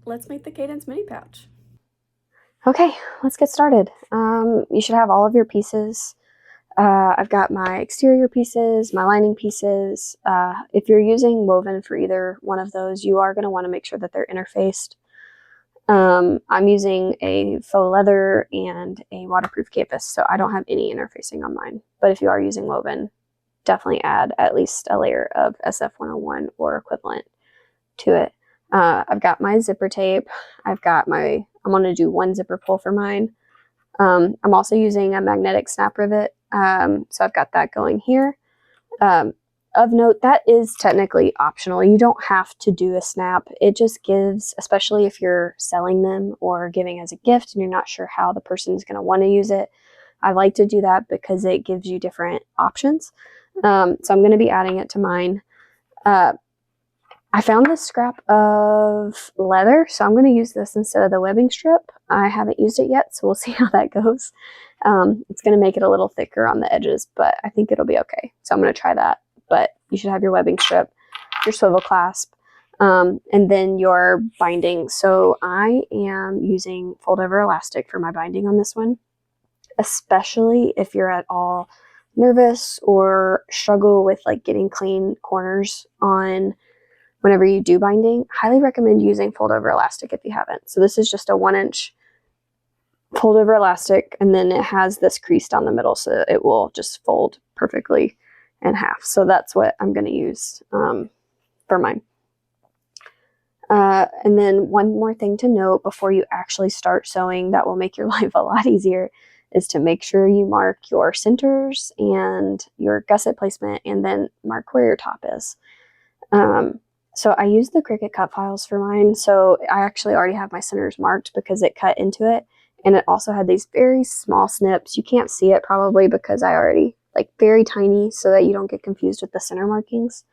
let's make the Cadence mini pouch. Okay, let's get started. You should have all of your pieces. I've got my exterior pieces, my lining pieces. If you're using woven for either one of those, you are going to want to make sure that they're interfaced. I'm using a faux leather and a waterproof canvas, so I don't have any interfacing on mine. But if you are using woven, definitely add at least a layer of SF101 or equivalent to it. I've got my zipper tape. I'm going to do one zipper pull for mine. I'm also using a magnetic snap rivet. So I've got that going here. Of note, that is technically optional. You don't have to do a snap. It just gives, especially if you're selling them or giving as a gift and you're not sure how the person is going to want to use it. I like to do that because it gives you different options. So I'm going to be adding it to mine. I found this scrap of leather, so I'm going to use this instead of the webbing strip. I haven't used it yet, so we'll see how that goes. It's going to make it a little thicker on the edges, but I think it'll be okay. So I'm going to try that. But you should have your webbing strip, your swivel clasp, and then your binding. So I am using fold over elastic for my binding on this one, especially if you're at all nervous or struggle with like getting clean corners on whenever you do binding. Highly recommend using fold over elastic if you haven't. So this is just a 1-inch fold over elastic, and then it has this crease down the middle, so it will just fold perfectly in half. So that's what I'm going to use for mine. And then one more thing to note before you actually start sewing that will make your life a lot easier is to make sure you mark your centers and your gusset placement, and then mark where your top is. So I use the Cricut cut files for mine. So I actually already have my centers marked because it cut into it. And it also had these very small snips. You can't see it probably because I already, like, very tiny, so that you don't get confused with the center markings.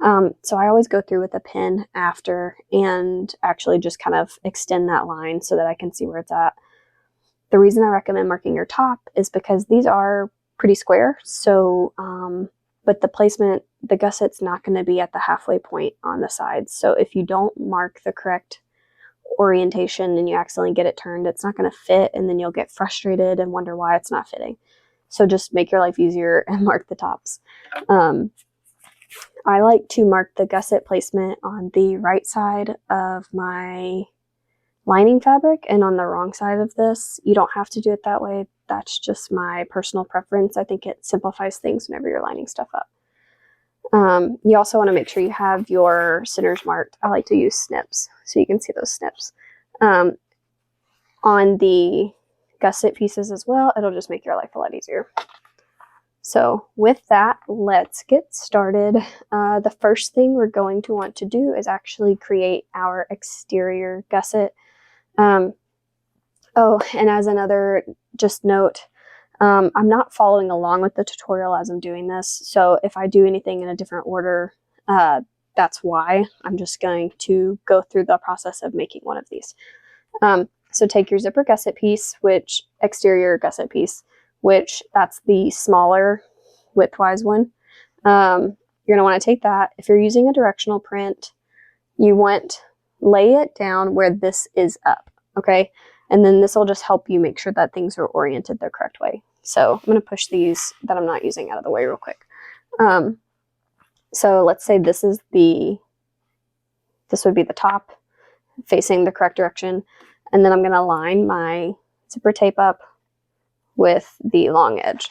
So I always go through with a pen after and actually just kind of extend that line so that I can see where it's at. The reason I recommend marking your top is because these are pretty square. So, but the placement, the gusset's not going to be at the halfway point on the sides. So if you don't mark the correct orientation and you accidentally get it turned, it's not going to fit, and then you'll get frustrated and wonder why it's not fitting. So just make your life easier and mark the tops. I like to mark the gusset placement on the right side of my lining fabric and on the wrong side of this. You don't have to do it that way. That's just my personal preference. I think it simplifies things whenever you're lining stuff up. You also want to make sure you have your centers marked. I like to use snips so you can see those snips. On the gusset pieces as well, it'll just make your life a lot easier. So with that, let's get started. The first thing we're going to want to do is actually create our exterior gusset. Oh, and as another just note, I'm not following along with the tutorial as I'm doing this. So if I do anything in a different order, that's why. I'm just going to go through the process of making one of these. So take your zipper gusset piece, exterior gusset piece, which that's the smaller widthwise one. You're going to want to take that. If you're using a directional print, lay it down where this is up, okay? And then this will just help you make sure that things are oriented the correct way. So I'm going to push these that I'm not using out of the way real quick. So let's say this would be the top facing the correct direction. And then I'm going to line my zipper tape up with the long edge.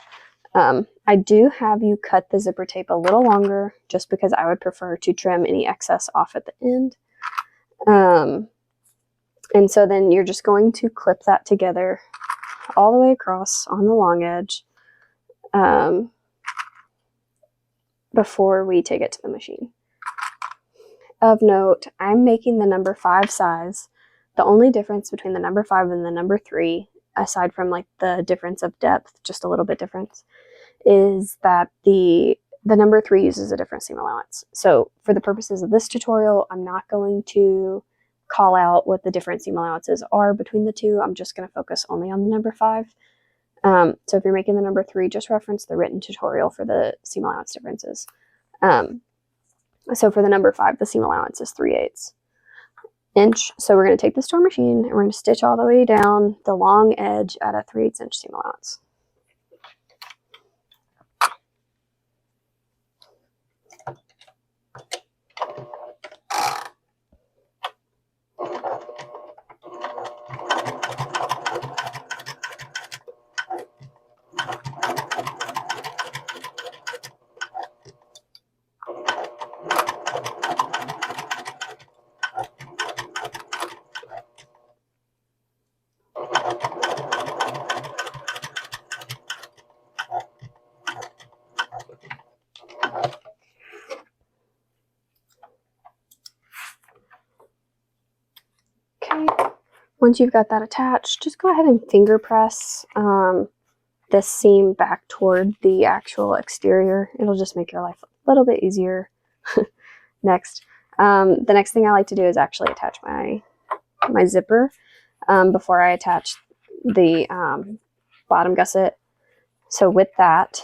I do have you cut the zipper tape a little longer just because I would prefer to trim any excess off at the end. And so then you're just going to clip that together all the way across on the long edge before we take it to the machine. Of note, I'm making the number 5 size. The only difference between the number 5 and the number 3, aside from like the difference of depth, just a little bit difference, is that the number 3 uses a different seam allowance. So for the purposes of this tutorial, I'm not going to call out what the different seam allowances are between the two. I'm just going to focus only on the number 5. So if you're making the number 3, just reference the written tutorial for the seam allowance differences. So for the number 5, the seam allowance is 3/8. inch. So we're going to take this to our machine and we're going to stitch all the way down the long edge at a 3/8 inch seam allowance. Okay, once you've got that attached, just go ahead and finger press this seam back toward the actual exterior. It'll just make your life a little bit easier. Next, the next thing I like to do is actually attach my zipper before I attach the bottom gusset. So with that,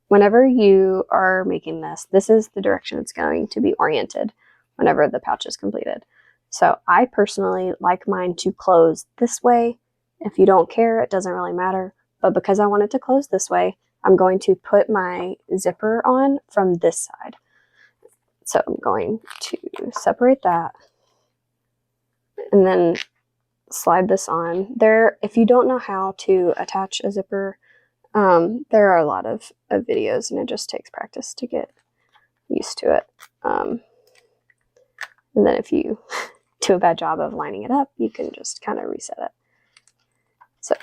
whenever you are making this is the direction it's going to be oriented whenever the pouch is completed. So I personally like mine to close this way. If you don't care, it doesn't really matter. But because I want it to close this way, I'm going to put my zipper on from this side. So I'm going to separate that and then slide this on. If you don't know how to attach a zipper, there are a lot of videos, and it just takes practice to get used to it. And then if you do a bad job of lining it up, you can just kind of reset it. So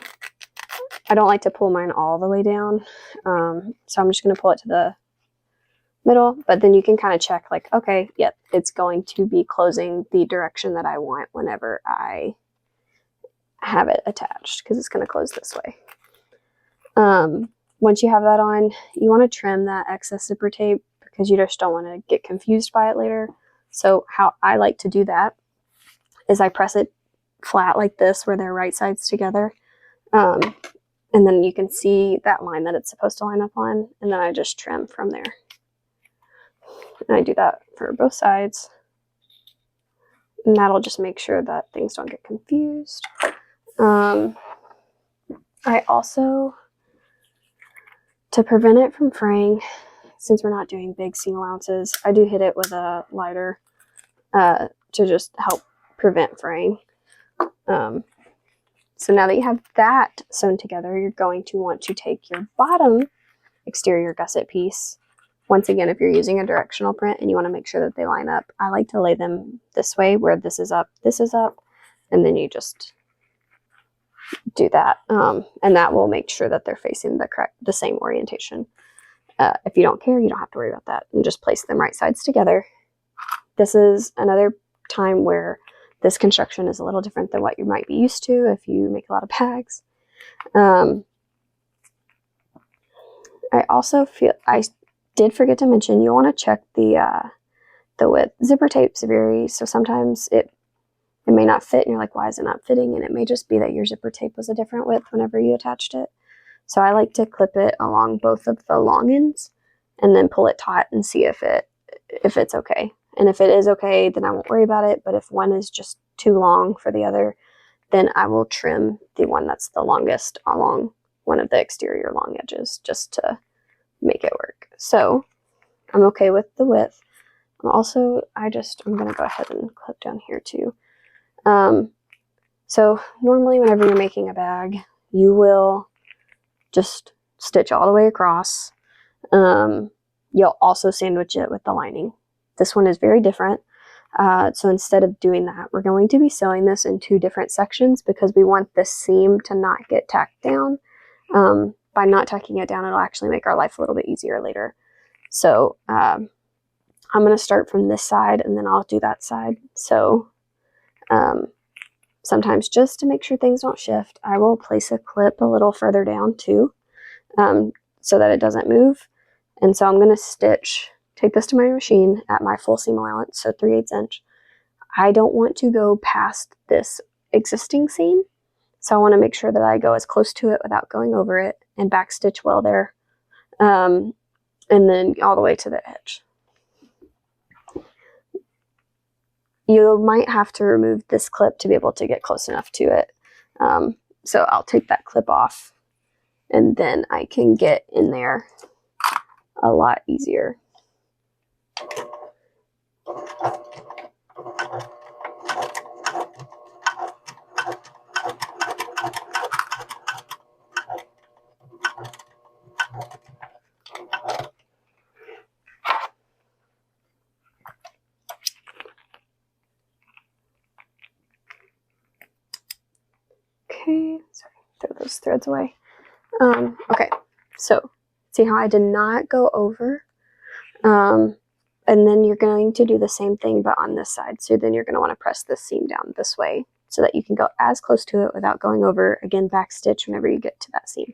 I don't like to pull mine all the way down, so I'm just going to pull it to the middle, but then you can kind of check like, okay, yep, it's going to be closing the direction that I want whenever I have it attached, because it's going to close this way. Once you have that on, you want to trim that excess zipper tape because you just don't want to get confused by it later. So how I like to do that is I press it flat like this where they're right sides together. And then you can see that line that it's supposed to line up on, and then I just trim from there. And I do that for both sides. And that'll just make sure that things don't get confused. I also, to prevent it from fraying, since we're not doing big seam allowances, I do hit it with a lighter to just help prevent fraying. So now that you have that sewn together, you're going to want to take your bottom exterior gusset piece. Once again, if you're using a directional print and you want to make sure that they line up, I like to lay them this way where this is up, and then you just do that. And that will make sure that they're facing the same orientation. If you don't care, you don't have to worry about that, and just place them right sides together. This is another time where this construction is a little different than what you might be used to if you make a lot of bags. I also did forget to mention, you want to check the width. Zipper tapes vary, so sometimes it may not fit and you're like, why is it not fitting? And it may just be that your zipper tape was a different width whenever you attached it. So I like to clip it along both of the long ends and then pull it taut and see if it's okay. And if it is okay, then I won't worry about it. But if one is just too long for the other, then I will trim the one that's the longest along one of the exterior long edges just to make it work. So I'm okay with the width. I'm going to go ahead and clip down here too. So normally whenever you're making a bag, you will just stitch all the way across. You'll also sandwich it with the lining. This one is very different. So instead of doing that, we're going to be sewing this in two different sections because we want this seam to not get tacked down. By not tacking it down, it'll actually make our life a little bit easier later. So I'm going to start from this side and then I'll do that side. So sometimes just to make sure things don't shift, I will place a clip a little further down too, so that it doesn't move. And so I'm going to take this to my machine at my full seam allowance, so 3/8 inch. I don't want to go past this existing seam, so I want to make sure that I go as close to it without going over it and backstitch well there, and then all the way to the edge. you might have to remove this clip to be able to get close enough to it. So I'll take that clip off, and then I can get in there a lot easier. Okay, sorry, throw those threads away. Okay, so see how I did not go over? And then you're going to do the same thing, but on this side. So then you're going to want to press this seam down this way so that you can go as close to it without going over. Again, back stitch whenever you get to that seam.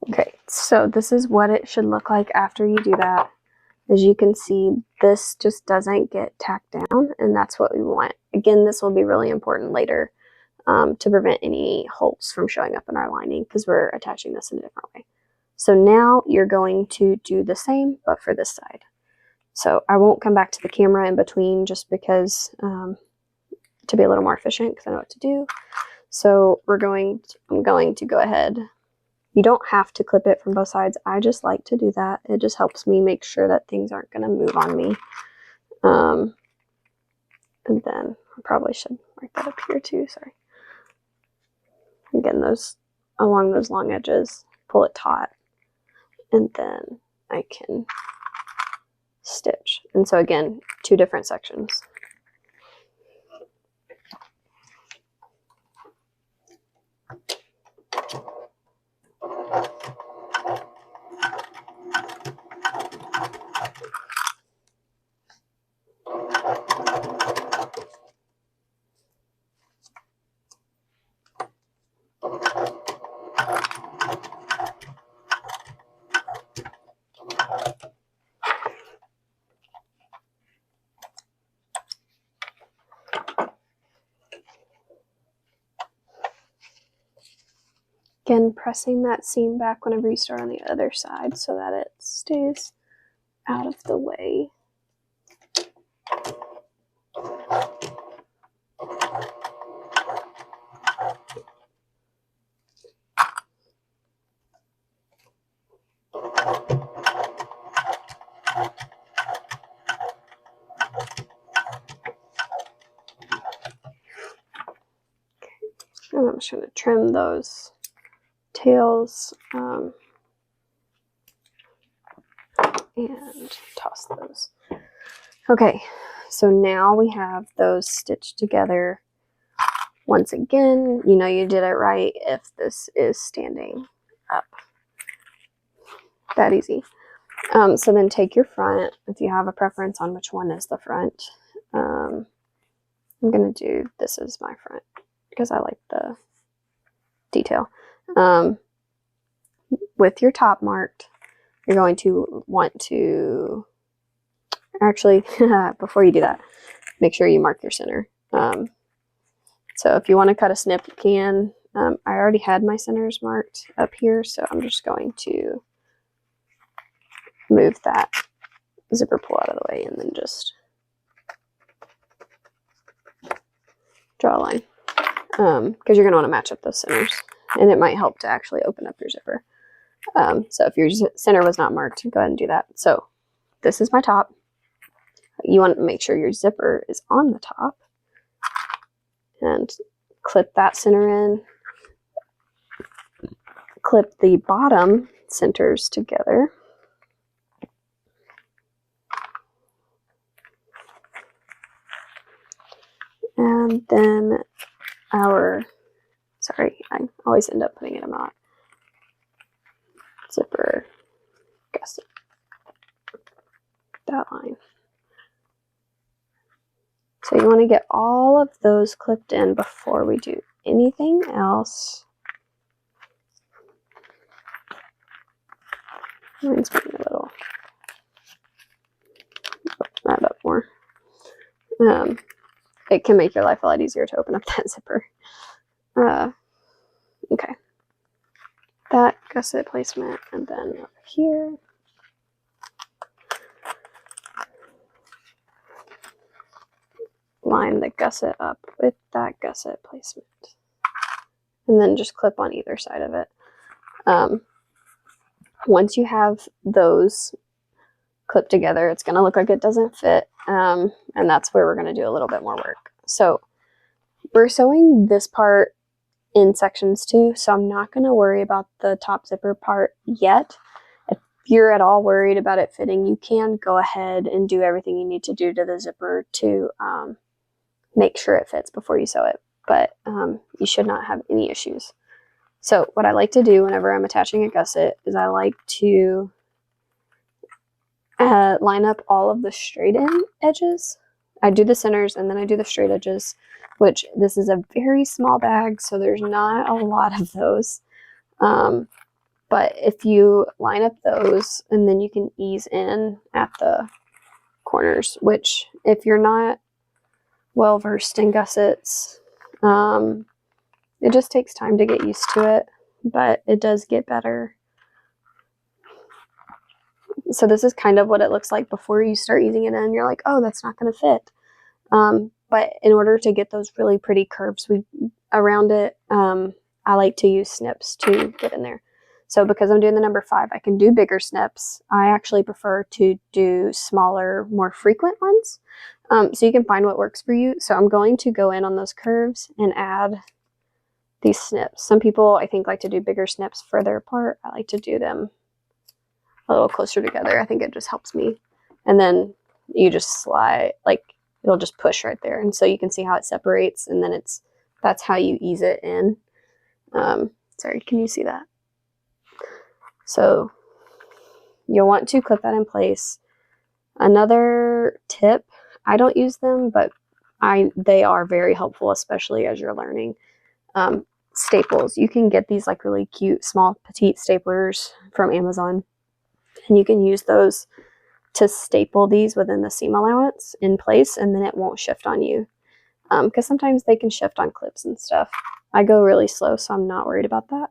Okay, so this is what it should look like after you do that. As you can see, this just doesn't get tacked down, and that's what we want. Again, this will be really important later to prevent any holes from showing up in our lining because we're attaching this in a different way. So now you're going to do the same, but for this side. So I won't come back to the camera in between just because to be a little more efficient because I know what to do. So I'm going to go ahead. You don't have to clip it from both sides. I just like to do that. It just helps me make sure that things aren't going to move on me. And then I probably should mark that up here too. Sorry. Again, those along those long edges, pull it taut, and then I can stitch. And so again, 2 different sections. Again, pressing that seam back whenever you start on the other side so that it stays out of the way. And I'm just going to trim those tails and toss those. Okay, so now we have those stitched together. Once again, you know you did it right if this is standing up. That easy. So then take your front, if you have a preference on which one is the front. I'm going to do this as my front because I like the detail. With your top marked, you're going to want to, actually, before you do that, make sure you mark your center. So if you want to cut a snip, you can. I already had my centers marked up here, so I'm just going to move that zipper pull out of the way and then just draw a line. Because you're going to want to match up those centers, and it might help to actually open up your zipper. So if your center was not marked, go ahead and do that. So this is my top. You want to make sure your zipper is on the top and clip that center in. Clip the bottom centers together. And then sorry, I always end up putting it in my zipper, guess that line. So you want to get all of those clipped in before we do anything else. Mine's getting a little, that up more. It can make your life a lot easier to open up that zipper. Okay. That gusset placement, and then over here. Line the gusset up with that gusset placement. And then just clip on either side of it. Once you have those clipped together, it's going to look like it doesn't fit. And that's where we're going to do a little bit more work. So we're sewing this part in sections too, so I'm not going to worry about the top zipper part yet. If you're at all worried about it fitting, you can go ahead and do everything you need to do to the zipper to make sure it fits before you sew it. But you should not have any issues. So what I like to do whenever I'm attaching a gusset is I like to line up all of the straight in edges. I do the centers and then I do the straight edges, which this is a very small bag, so there's not a lot of those. But if you line up those, and then you can ease in at the corners, which if you're not well versed in gussets, it just takes time to get used to it, but it does get better. So this is kind of what it looks like before you start easing it in. You're like, oh, that's not going to fit. But in order to get those really pretty curves around it, I like to use snips to get in there. So because I'm doing the number 5, I can do bigger snips. I actually prefer to do smaller, more frequent ones. So you can find what works for you. So I'm going to go in on those curves and add these snips. Some people, I think, like to do bigger snips further apart. I like to do them a little closer together. I think it just helps me. And then you just slide, like it'll just push right there. And so you can see how it separates, and then that's how you ease it in. Sorry, can you see that? So you'll want to clip that in place. Another tip, I don't use them, but they are very helpful, especially as you're learning. Staples. You can get these like really cute small petite staplers from Amazon, and you can use those to staple these within the seam allowance in place, and then it won't shift on you. Because sometimes they can shift on clips and stuff. I go really slow, so I'm not worried about that.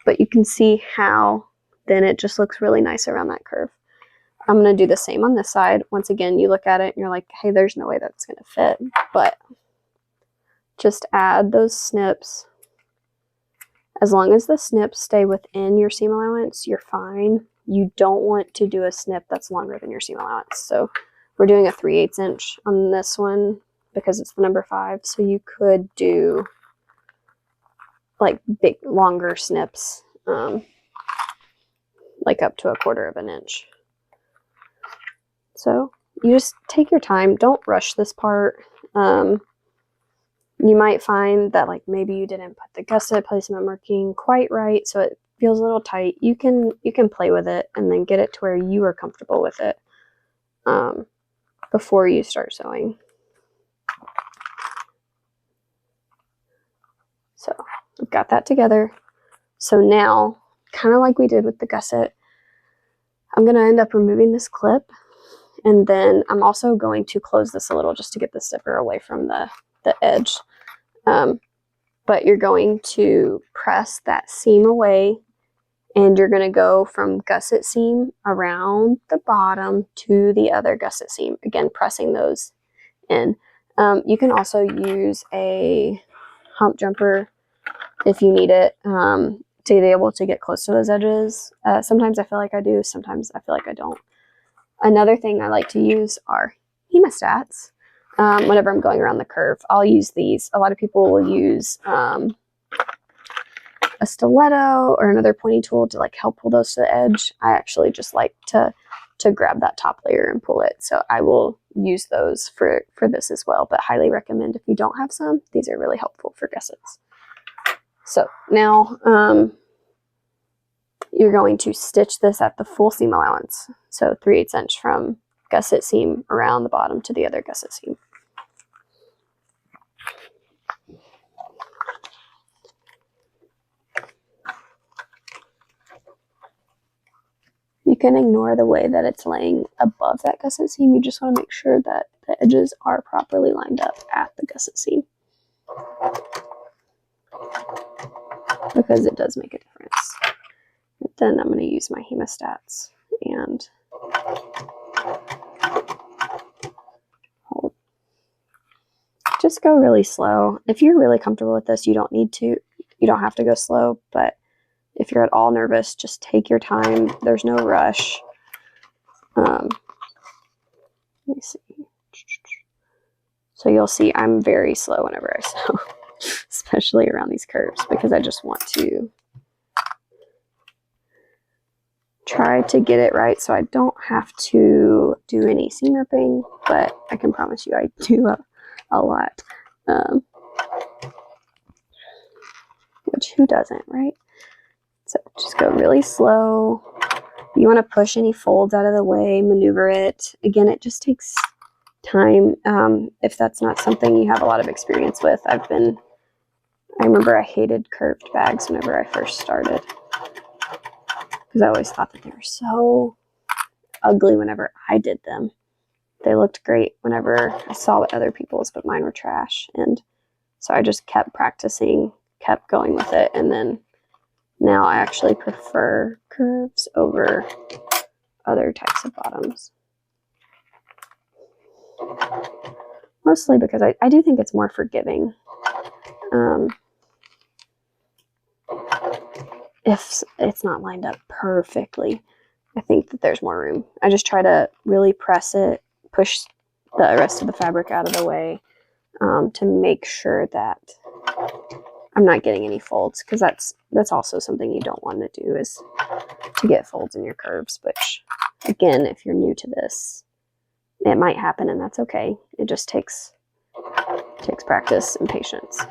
But you can see how then it just looks really nice around that curve. I'm going to do the same on this side. Once again, you look at it and you're like, hey, there's no way that's going to fit. But just add those snips. As long as the snips stay within your seam allowance, you're fine. You don't want to do a snip that's longer than your seam allowance. So we're doing a 3/8 inch on this one because it's the number 5. So you could do like big, longer snips, like up to 1/4 of an inch. So you just take your time. Don't rush this part. You might find that like maybe you didn't put the gusset placement marking quite right, so it feels a little tight. You can play with it and then get it to where you are comfortable with it before you start sewing. So we've got that together. So now, kind of like we did with the gusset, I'm going to end up removing this clip, and then I'm also going to close this a little just to get the zipper away from the edge. But you're going to press that seam away, and you're going to go from gusset seam around the bottom to the other gusset seam, again pressing those in. You can also use a hump jumper if you need it to be able to get close to those edges. Sometimes I feel like I do, sometimes I feel like I don't. Another thing I like to use are hemostats. Whenever I'm going around the curve, I'll use these. A lot of people will use a stiletto or another pointy tool to like help pull those to the edge. I actually just like to grab that top layer and pull it. So I will use those for this as well, but highly recommend if you don't have some. These are really helpful for gussets. So now you're going to stitch this at the full seam allowance. So 3/8 inch from gusset seam around the bottom to the other gusset seam. can ignore the way that it's laying above that gusset seam. You just want to make sure that the edges are properly lined up at the gusset seam, because it does make a difference. Then I'm going to use my hemostats and hold. Just go really slow. If you're really comfortable with this, you don't have to go slow, but if you're at all nervous, just take your time. There's no rush. Let me see. So you'll see I'm very slow whenever I sew, especially around these curves, because I just want to try to get it right so I don't have to do any seam ripping, but I can promise you I do a lot. Which who doesn't, right? So just go really slow. You want to push any folds out of the way, maneuver it. Again, it just takes time. If that's not something you have a lot of experience with, I remember I hated curved bags whenever I first started, because I always thought that they were so ugly whenever I did them. They looked great whenever I saw other people's, but mine were trash. And so I just kept practicing, kept going with it, and then now I actually prefer curves over other types of bottoms. Mostly because I do think it's more forgiving. If it's not lined up perfectly, I think that there's more room. I just try to really press it, push the rest of the fabric out of the way, to make sure that I'm not getting any folds, because that's also something you don't want to do, is to get folds in your curves, which, again, if you're new to this, it might happen, and that's okay. It just takes practice and patience.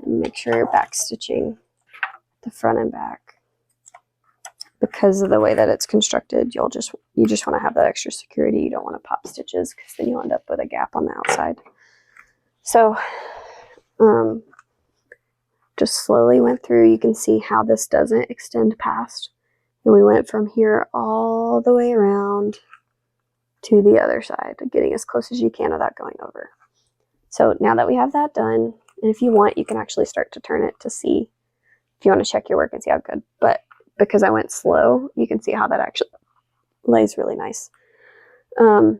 And make sure you're back stitching the front and back. Because of the way that it's constructed, you just want to have that extra security. You don't want to pop stitches, because then you'll end up with a gap on the outside. So just slowly went through. You can see how this doesn't extend past. And we went from here all the way around to the other side, getting as close as you can without going over. So now that we have that done, and if you want, you can actually start to turn it to see if you want to check your work and see how good. But because I went slow, you can see how that actually lays really nice. So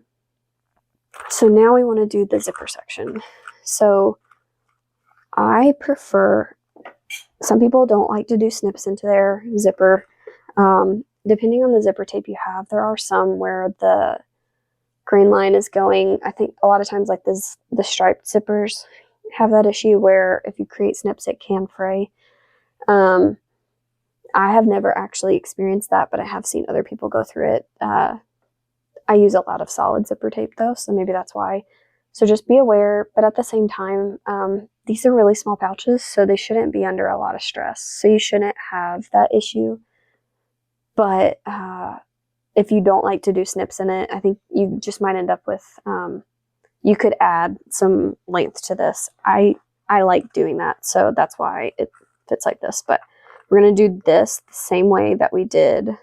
now we want to do the zipper section. So I prefer, some people don't like to do snips into their zipper. Depending on the zipper tape you have, there are some where the grain line is going. I think a lot of times, like the striped zippers have that issue where if you create snips, it can fray. I have never actually experienced that, but I have seen other people go through it. I use a lot of solid zipper tape though, so maybe that's why. So just be aware, but at the same time, these are really small pouches, so they shouldn't be under a lot of stress. So you shouldn't have that issue. But if you don't like to do snips in it, I think you just might end up with, you could add some length to this. I like doing that, so that's why it fits like this. But we're going to do this the same way that we did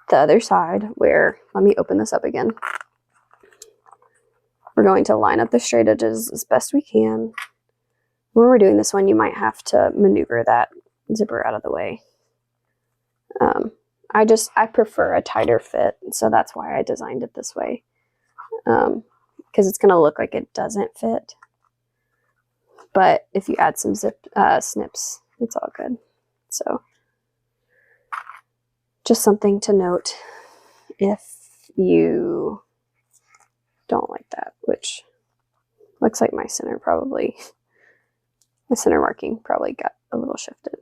the other side, where, let me open this up again. We're going to line up the straight edges as best we can. When we're doing this one, you might have to maneuver that zipper out of the way. I prefer a tighter fit, so that's why I designed it this way. Because it's going to look like it doesn't fit. But if you add some snips, it's all good. So just something to note if you don't like that, which looks like my center marking probably got a little shifted.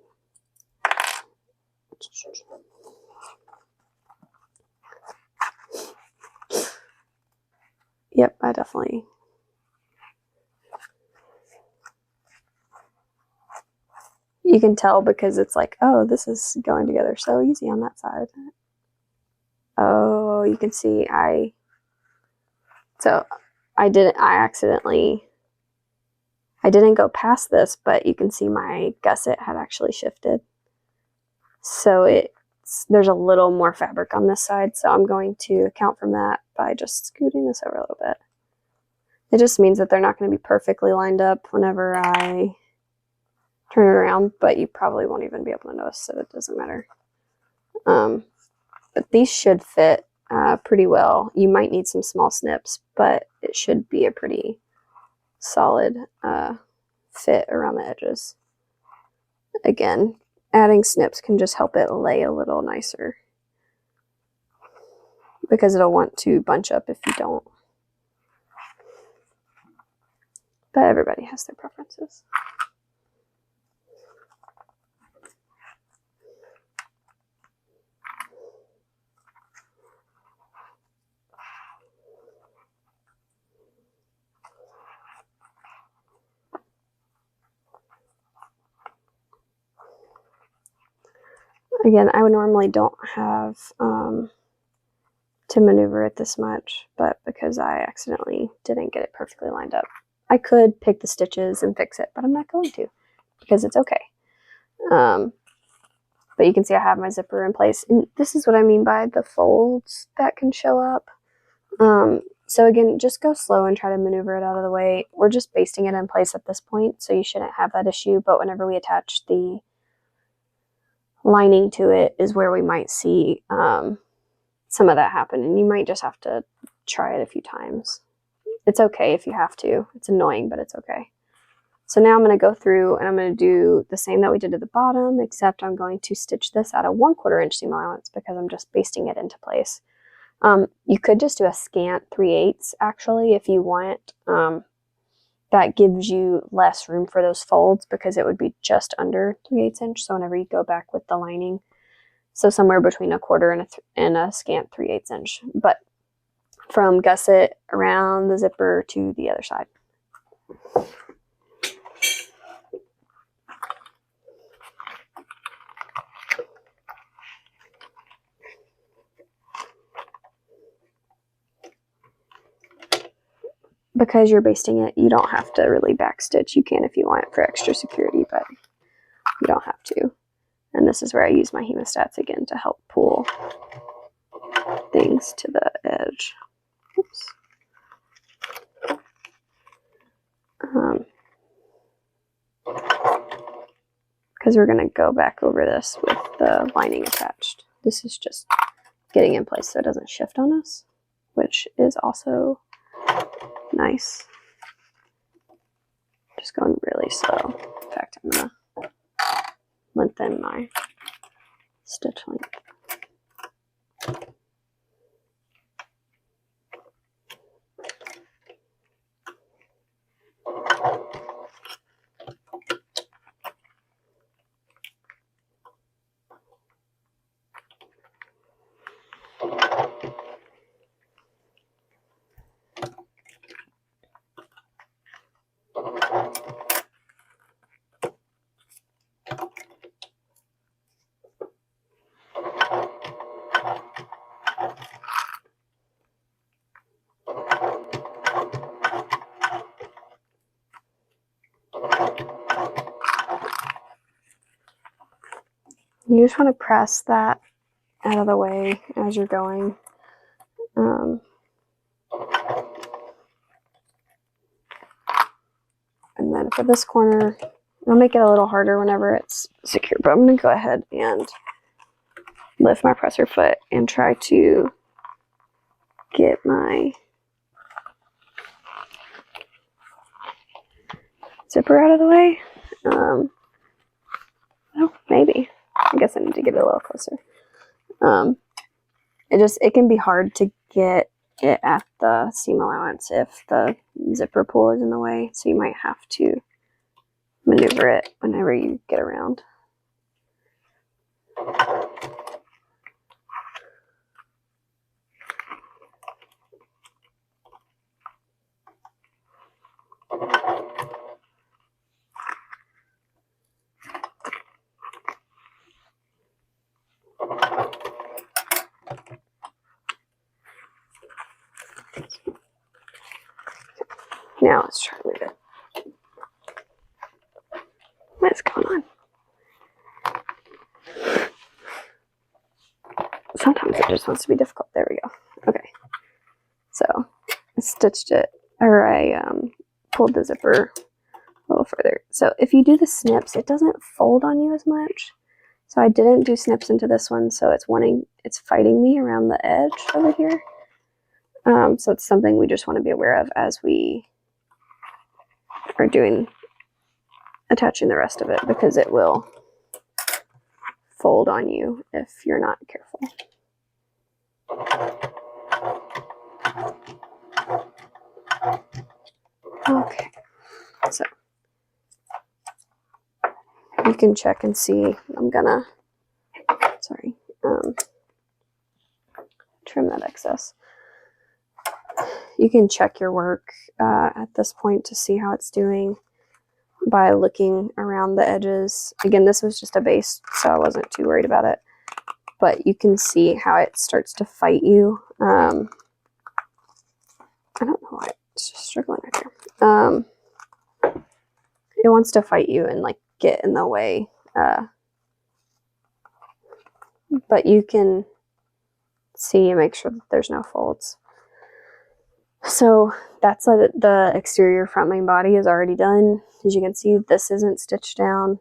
Yep, I definitely. You can tell because it's like, oh, this is going together so easy on that side. Oh, you can see so I didn't go past this, but you can see my gusset had actually shifted. So there's a little more fabric on this side, so I'm going to account for that by just scooting this over a little bit. It just means that they're not going to be perfectly lined up whenever I turn it around, but you probably won't even be able to notice, so it doesn't matter. But these should fit pretty well. You might need some small snips, but it should be a pretty solid fit around the edges. Again, adding snips can just help it lay a little nicer, because it'll want to bunch up if you don't. But everybody has their preferences. Again, I would normally don't have to maneuver it this much, but because I accidentally didn't get it perfectly lined up, I could pick the stitches and fix it, but I'm not going to, because it's okay. But you can see I have my zipper in place, and this is what I mean by the folds that can show up. So again, just go slow and try to maneuver it out of the way. We're just basting it in place at this point, so you shouldn't have that issue, but whenever we attach the lining to it is where we might see some of that happen, and you might just have to try it a few times. It's okay if you have to. It's annoying, but it's okay. So now I'm going to go through and I'm going to do the same that we did at the bottom, except I'm going to stitch this at a 1/4 inch seam allowance because I'm just basting it into place. You could just do a scant 3/8 actually if you want. That gives you less room for those folds because it would be just under 3/8 inch. So whenever you go back with the lining, so somewhere between 1/4 and a scant 3/8 inch, but from gusset around the zipper to the other side. Because you're basting it, you don't have to really backstitch. You can if you want it for extra security, but you don't have to. And this is where I use my hemostats again to help pull things to the edge. Oops. Because we're going to go back over this with the lining attached. This is just getting in place so it doesn't shift on us, which is also nice. Just going really slow. In fact, I'm going to lengthen my stitch length. You just want to press that out of the way as you're going. And then for this corner, I'll make it a little harder whenever it's secure, but I'm going to go ahead and lift my presser foot and try to get my zipper out of the way. Oh, maybe. I guess I need to get it a little closer. It can be hard to get it at the seam allowance if the zipper pull is in the way, so you might have to maneuver it whenever you get around. Now let's try to move it. What is going on? Sometimes it just wants to be difficult. There we go. Okay. So I stitched it, or I pulled the zipper a little further. So if you do the snips, it doesn't fold on you as much. So I didn't do snips into this one, so it's fighting me around the edge over here. So it's something we just want to be aware of as we are attaching the rest of it, because it will fold on you if you're not careful. Okay, so you can check and see. I'm gonna, trim that excess. You can check your work at this point to see how it's doing by looking around the edges. Again, this was just a base, so I wasn't too worried about it. But you can see how it starts to fight you. I don't know why it's just struggling right there. It wants to fight you and like get in the way. But you can see and make sure that there's no folds. So that's the exterior front main body is already done. As you can see, this isn't stitched down.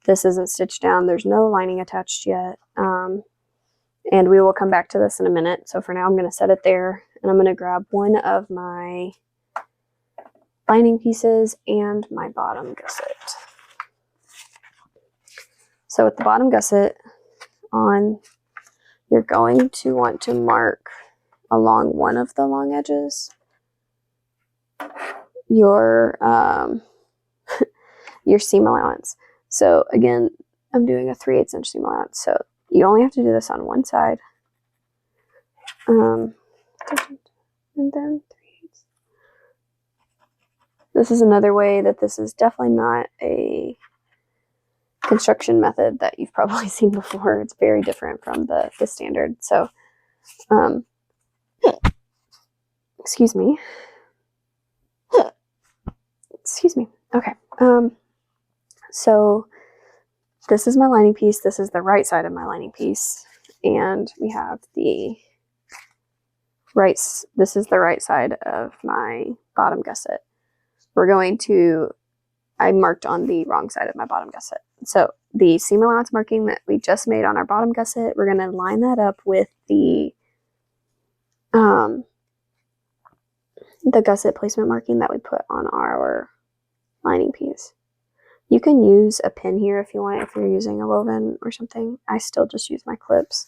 This isn't stitched down. There's no lining attached yet. And we will come back to this in a minute. So for now, I'm going to set it there, and I'm going to grab one of my lining pieces and my bottom gusset. So with the bottom gusset on, you're going to want to mark along one of the long edges your your seam allowance. So again, I'm doing a 3/8 inch seam allowance, so you only have to do this on one side, and then 3/8. This is another way that this is definitely not a construction method that you've probably seen before. It's very different from the standard. So excuse me. Okay. So this is my lining piece. This is the right side of my lining piece. And we have this is the right side of my bottom gusset. I marked on the wrong side of my bottom gusset. So the seam allowance marking that we just made on our bottom gusset, we're going to line that up with the gusset placement marking that we put on our lining piece. You can use a pin here if you want, if you're using a woven or something. I still just use my clips.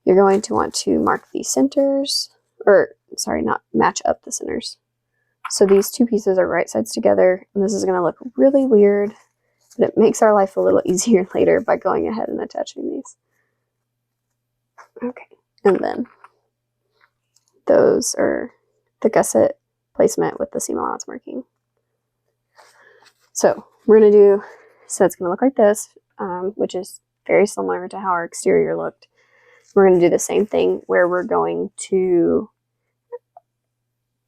You're going to want to mark the centers, not match up the centers. So these two pieces are right sides together, and this is going to look really weird, but it makes our life a little easier later by going ahead and attaching these. Okay, and then those are the gusset placement with the seam allowance marking. So it's going to look like this, which is very similar to how our exterior looked. We're going to do the same thing where we're going to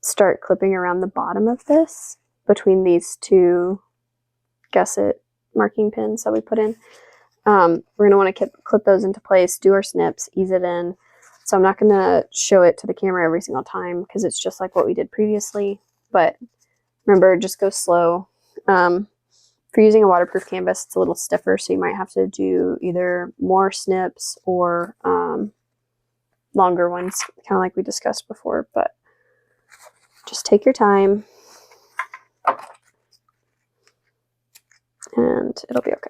start clipping around the bottom of this between these two gusset marking pins that we put in. We're going to want to clip those into place, do our snips, ease it in. So I'm not going to show it to the camera every single time because it's just like what we did previously. But remember, just go slow. If you're using a waterproof canvas, it's a little stiffer, so you might have to do either more snips or longer ones, kind of like we discussed before. But just take your time, and it'll be okay.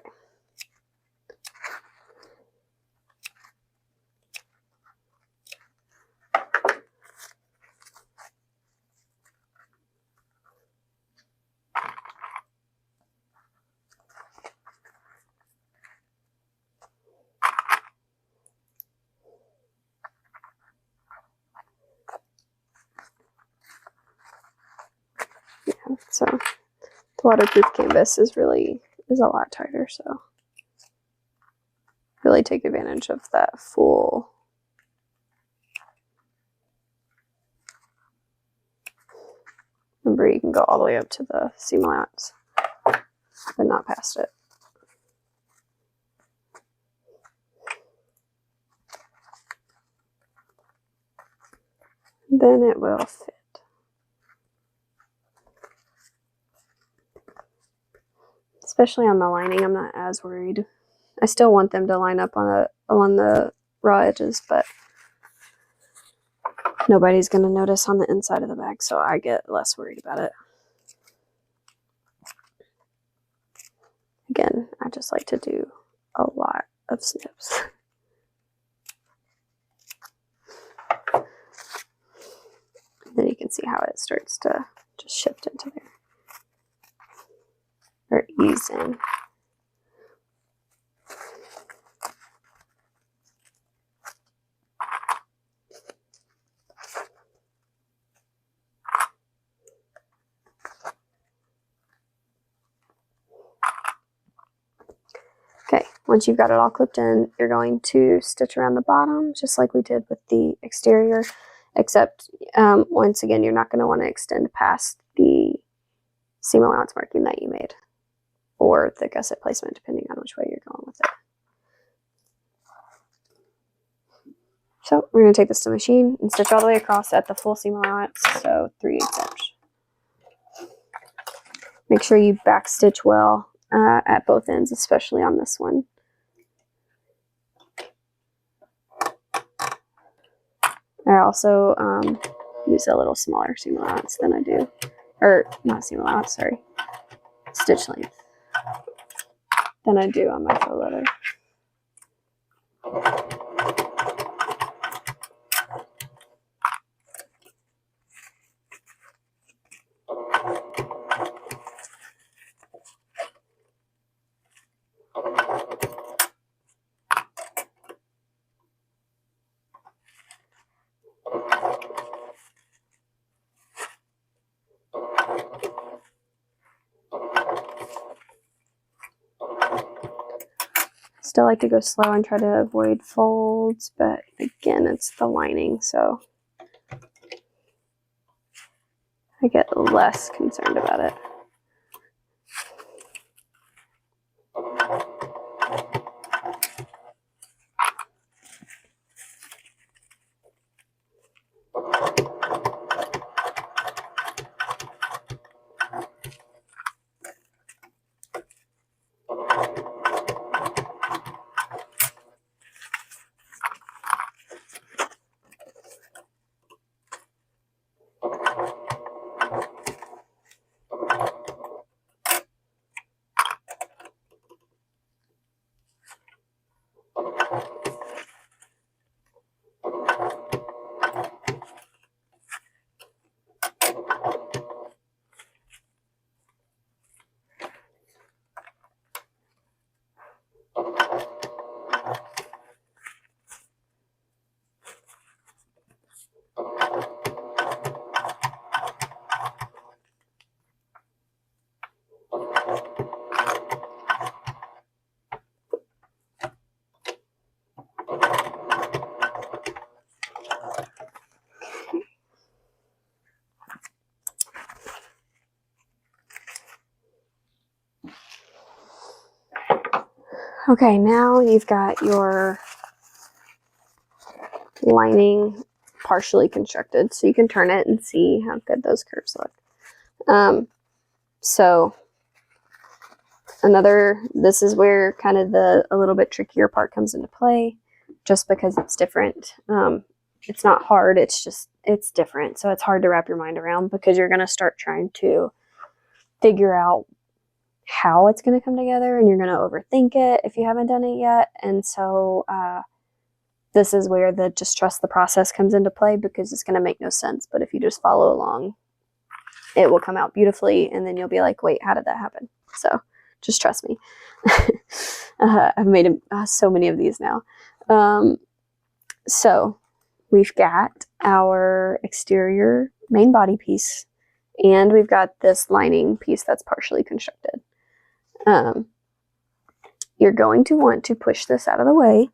So the waterproof canvas is a lot tighter, so really take advantage of that full Remember, you can go all the way up to the seam allowance, but not past it. Then it will fit. Especially on the lining, I'm not as worried. I still want them to line up on the raw edges, but nobody's going to notice on the inside of the bag, so I get less worried about it. Again, I just like to do a lot of snips. Then you can see how it starts to just shift into there, or ease in. Okay, once you've got it all clipped in, you're going to stitch around the bottom, just like we did with the exterior, except once again, you're not going to want to extend past the seam allowance marking that you made, or the gusset placement, depending on which way you're going with it. So we're going to take this to machine and stitch all the way across at the full seam allowance, so 3/8 inch. Make sure you back stitch well at both ends, especially on this one. I also use a little smaller seam allowance than I do, or not seam allowance, sorry, stitch length than I do on my faux leather. Still like to go slow and try to avoid folds, but again, it's the lining, so I get less concerned about it. Okay, now you've got your lining partially constructed, so you can turn it and see how good those curves look. So this is where kind of a little bit trickier part comes into play, just because it's different. It's not hard, it's different, so it's hard to wrap your mind around, because you're going to start trying to figure out how it's going to come together, and you're going to overthink it if you haven't done it yet. And so this is where the just trust the process comes into play, because it's going to make no sense. But if you just follow along, it will come out beautifully, and then you'll be like, wait, how did that happen? So just trust me. I've made so many of these now. So we've got our exterior main body piece, and we've got this lining piece that's partially constructed. You're going to want to push this out of the way,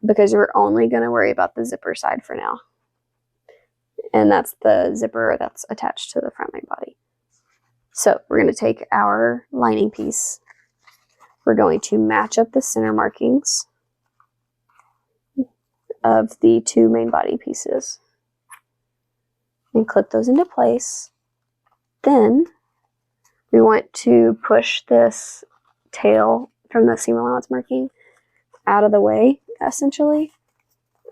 because you're only going to worry about the zipper side for now. and that's the zipper that's attached to the front main body. So we're going to take our lining piece. We're going to match up the center markings of the two main body pieces and clip those into place. Then we want to push this tail from the seam allowance marking out of the way, essentially.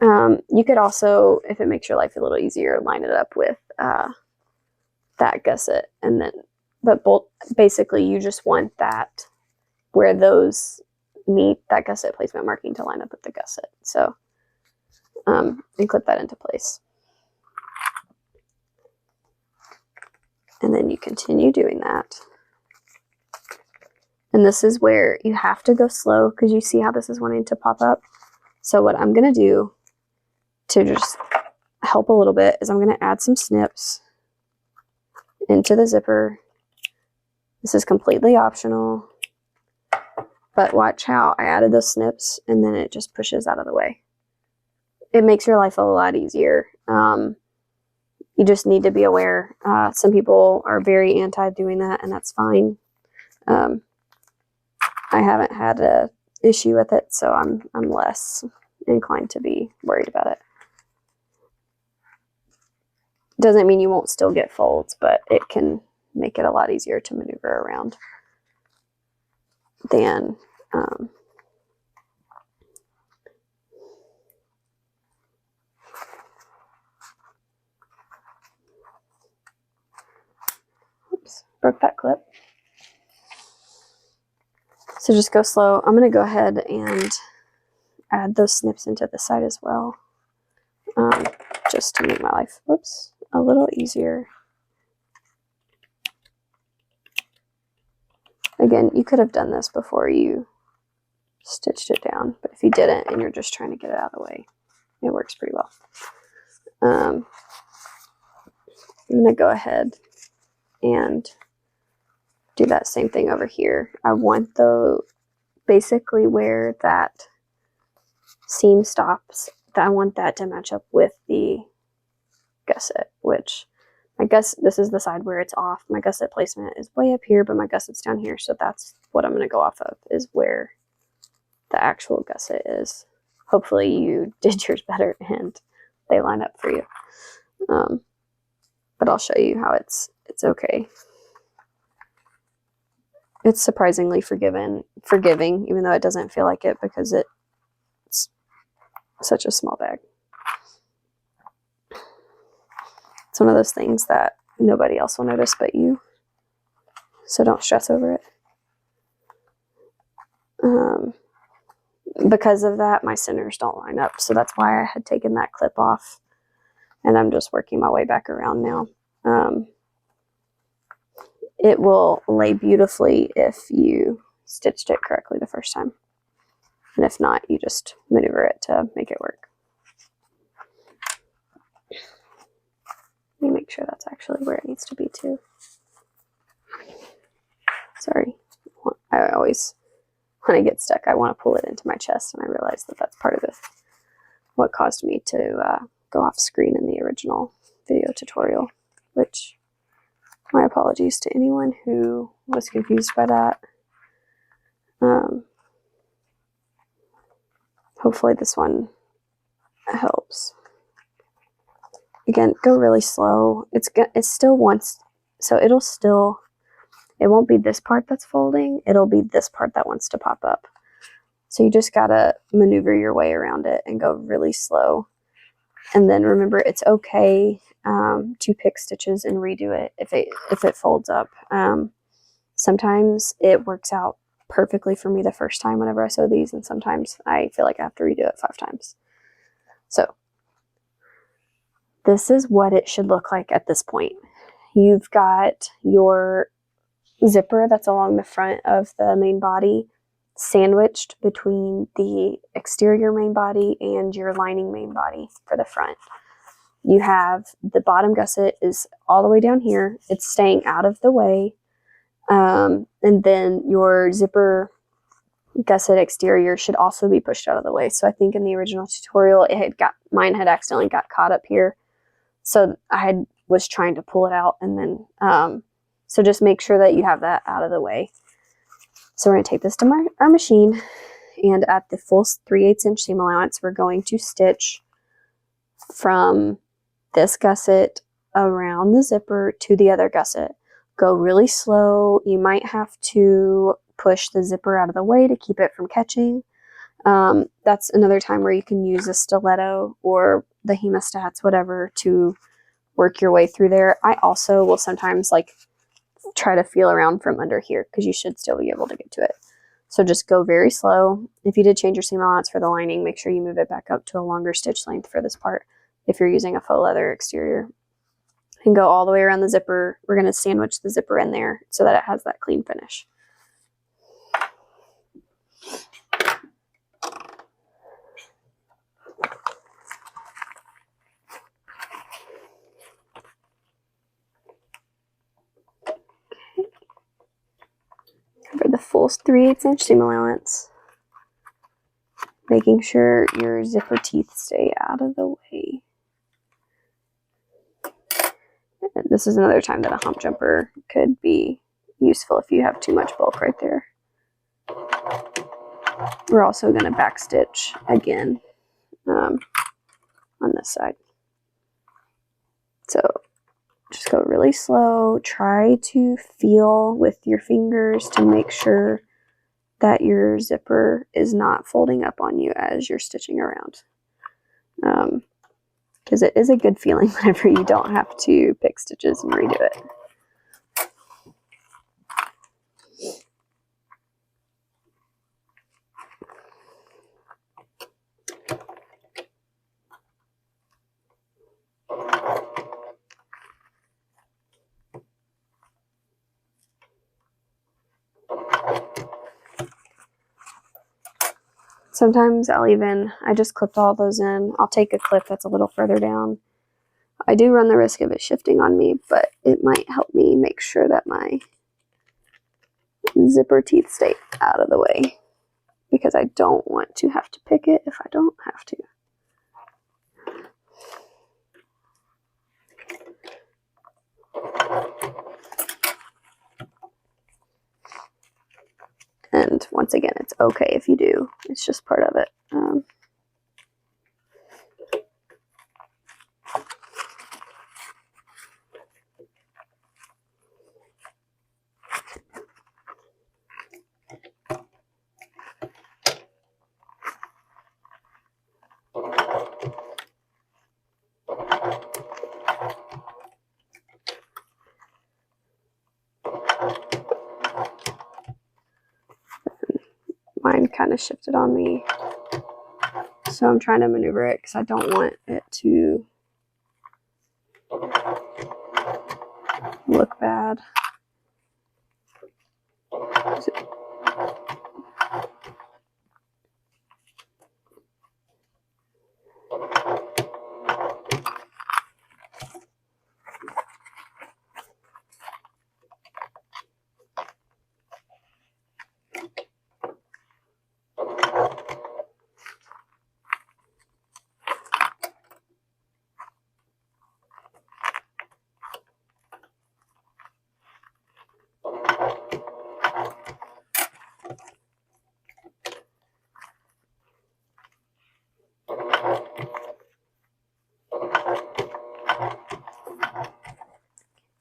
You could also, if it makes your life a little easier, line it up with that gusset, and then, but basically you just want that where those meet, that gusset placement marking to line up with the gusset. So, and clip that into place. And then you continue doing that. And this is where you have to go slow because you see how this is wanting to pop up. So what I'm going to do to just help a little bit is I'm going to add some snips into the zipper. This is completely optional, but watch how I added those snips and then it just pushes out of the way. It makes your life a lot easier. You just need to be aware. Some people are very anti doing that, and that's fine. I haven't had an issue with it, so I'm less inclined to be worried about it. Doesn't mean you won't still get folds, but it can make it a lot easier to maneuver around than oops, broke that clip. So just go slow. I'm going to go ahead and add those snips into the side as well, just to make my life, whoops, a little easier. Again, you could have done this before you stitched it down, but if you didn't and you're just trying to get it out of the way, it works pretty well. I'm going to go ahead and do that same thing over here. I want basically where that seam stops, I want that to match up with the gusset, which this is the side where it's off. My gusset placement is way up here, but my gusset's down here, so that's what I'm going to go off of, is where the actual gusset is. Hopefully you did yours better and they line up for you. But I'll show you how it's okay. It's surprisingly forgiving, even though it doesn't feel like it because it's such a small bag. It's one of those things that nobody else will notice but you, so don't stress over it. Because of that, my centers don't line up, so that's why I had taken that clip off, and I'm just working my way back around now. It will lay beautifully if you stitched it correctly the first time, and if not, you just maneuver it to make it work. Let me make sure that's actually where it needs to be too. Sorry, I always, when I get stuck, I want to pull it into my chest, and I realize that that's part of what caused me to go off screen in the original video tutorial, which, my apologies to anyone who was confused by that. Hopefully this one helps. Again, go really slow. It still wants, so it won't be this part that's folding, it'll be this part that wants to pop up. So you just gotta maneuver your way around it and go really slow. And then remember, it's okay to pick stitches and redo it if it folds up. Sometimes it works out perfectly for me the first time whenever I sew these, and sometimes I feel like I have to redo it 5 times. So this is what it should look like at this point. You've got your zipper that's along the front of the main body sandwiched between the exterior main body and your lining main body for the front. You have the bottom gusset is all the way down here. It's staying out of the way. And then your zipper gusset exterior should also be pushed out of the way. So I think in the original tutorial, mine had accidentally got caught up here. So I was trying to pull it out, and then so just make sure that you have that out of the way. So we're going to take this to our machine, and at the full 3/8 inch seam allowance, we're going to stitch from this gusset around the zipper to the other gusset. Go really slow. You might have to push the zipper out of the way to keep it from catching. That's another time where you can use a stiletto or the hemostats, whatever, to work your way through there. I also will sometimes like try to feel around from under here because you should still be able to get to it. So just go very slow. If you did change your seam allowance for the lining, make sure you move it back up to a longer stitch length for this part if you're using a faux leather exterior. And go all the way around the zipper. We're going to sandwich the zipper in there so that it has that clean finish. Cover the full 3/8 inch seam allowance, making sure your zipper teeth stay out of the way. And this is another time that a hump jumper could be useful if you have too much bulk right there. We're also going to backstitch again on this side. So just go really slow. Try to feel with your fingers to make sure that your zipper is not folding up on you as you're stitching around. Because it is a good feeling whenever you don't have to pick stitches and redo it. Sometimes I just clipped all those in. I'll take a clip that's a little further down. I do run the risk of it shifting on me, but it might help me make sure that my zipper teeth stay out of the way because I don't want to have to pick it if I don't have to. And once again, it's okay if you do. It's just part of it. Mine kind of shifted on me, so I'm trying to maneuver it because I don't want it to look bad.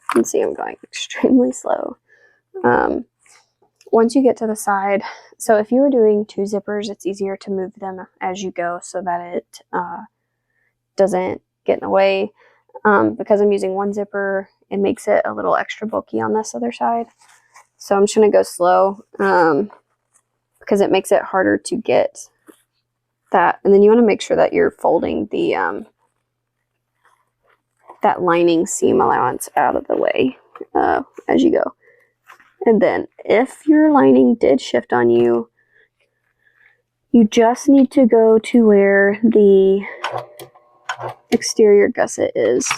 You can see I'm going extremely slow. Once you get to the side, so if you were doing 2 zippers, it's easier to move them as you go so that it doesn't get in the way. Because I'm using 1 zipper, it makes it a little extra bulky on this other side. So I'm just going to go slow because it makes it harder to get that. And then you want to make sure that you're folding the that lining seam allowance out of the way as you go. And then if your lining did shift on you, you just need to go to where the exterior gusset is,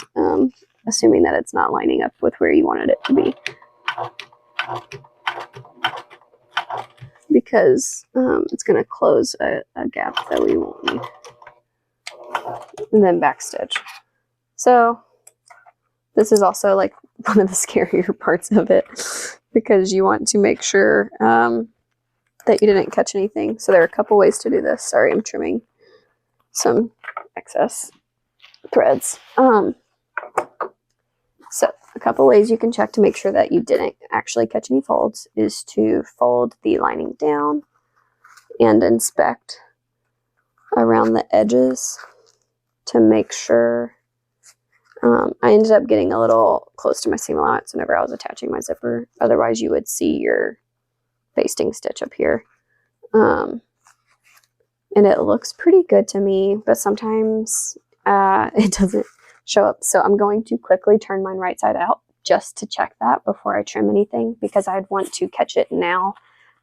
assuming that it's not lining up with where you wanted it to be. Because it's going to close a gap that we won't need. And then backstitch. So This is also like one of the scarier parts of it because you want to make sure that you didn't catch anything. So there are a couple ways to do this. Sorry, I'm trimming some excess threads. So a couple ways you can check to make sure that you didn't actually catch any folds is to fold the lining down and inspect around the edges to make sure. I ended up getting a little close to my seam allowance whenever I was attaching my zipper. Otherwise, you would see your basting stitch up here. And it looks pretty good to me, but sometimes it doesn't show up. So I'm going to quickly turn mine right side out just to check that before I trim anything, because I'd want to catch it now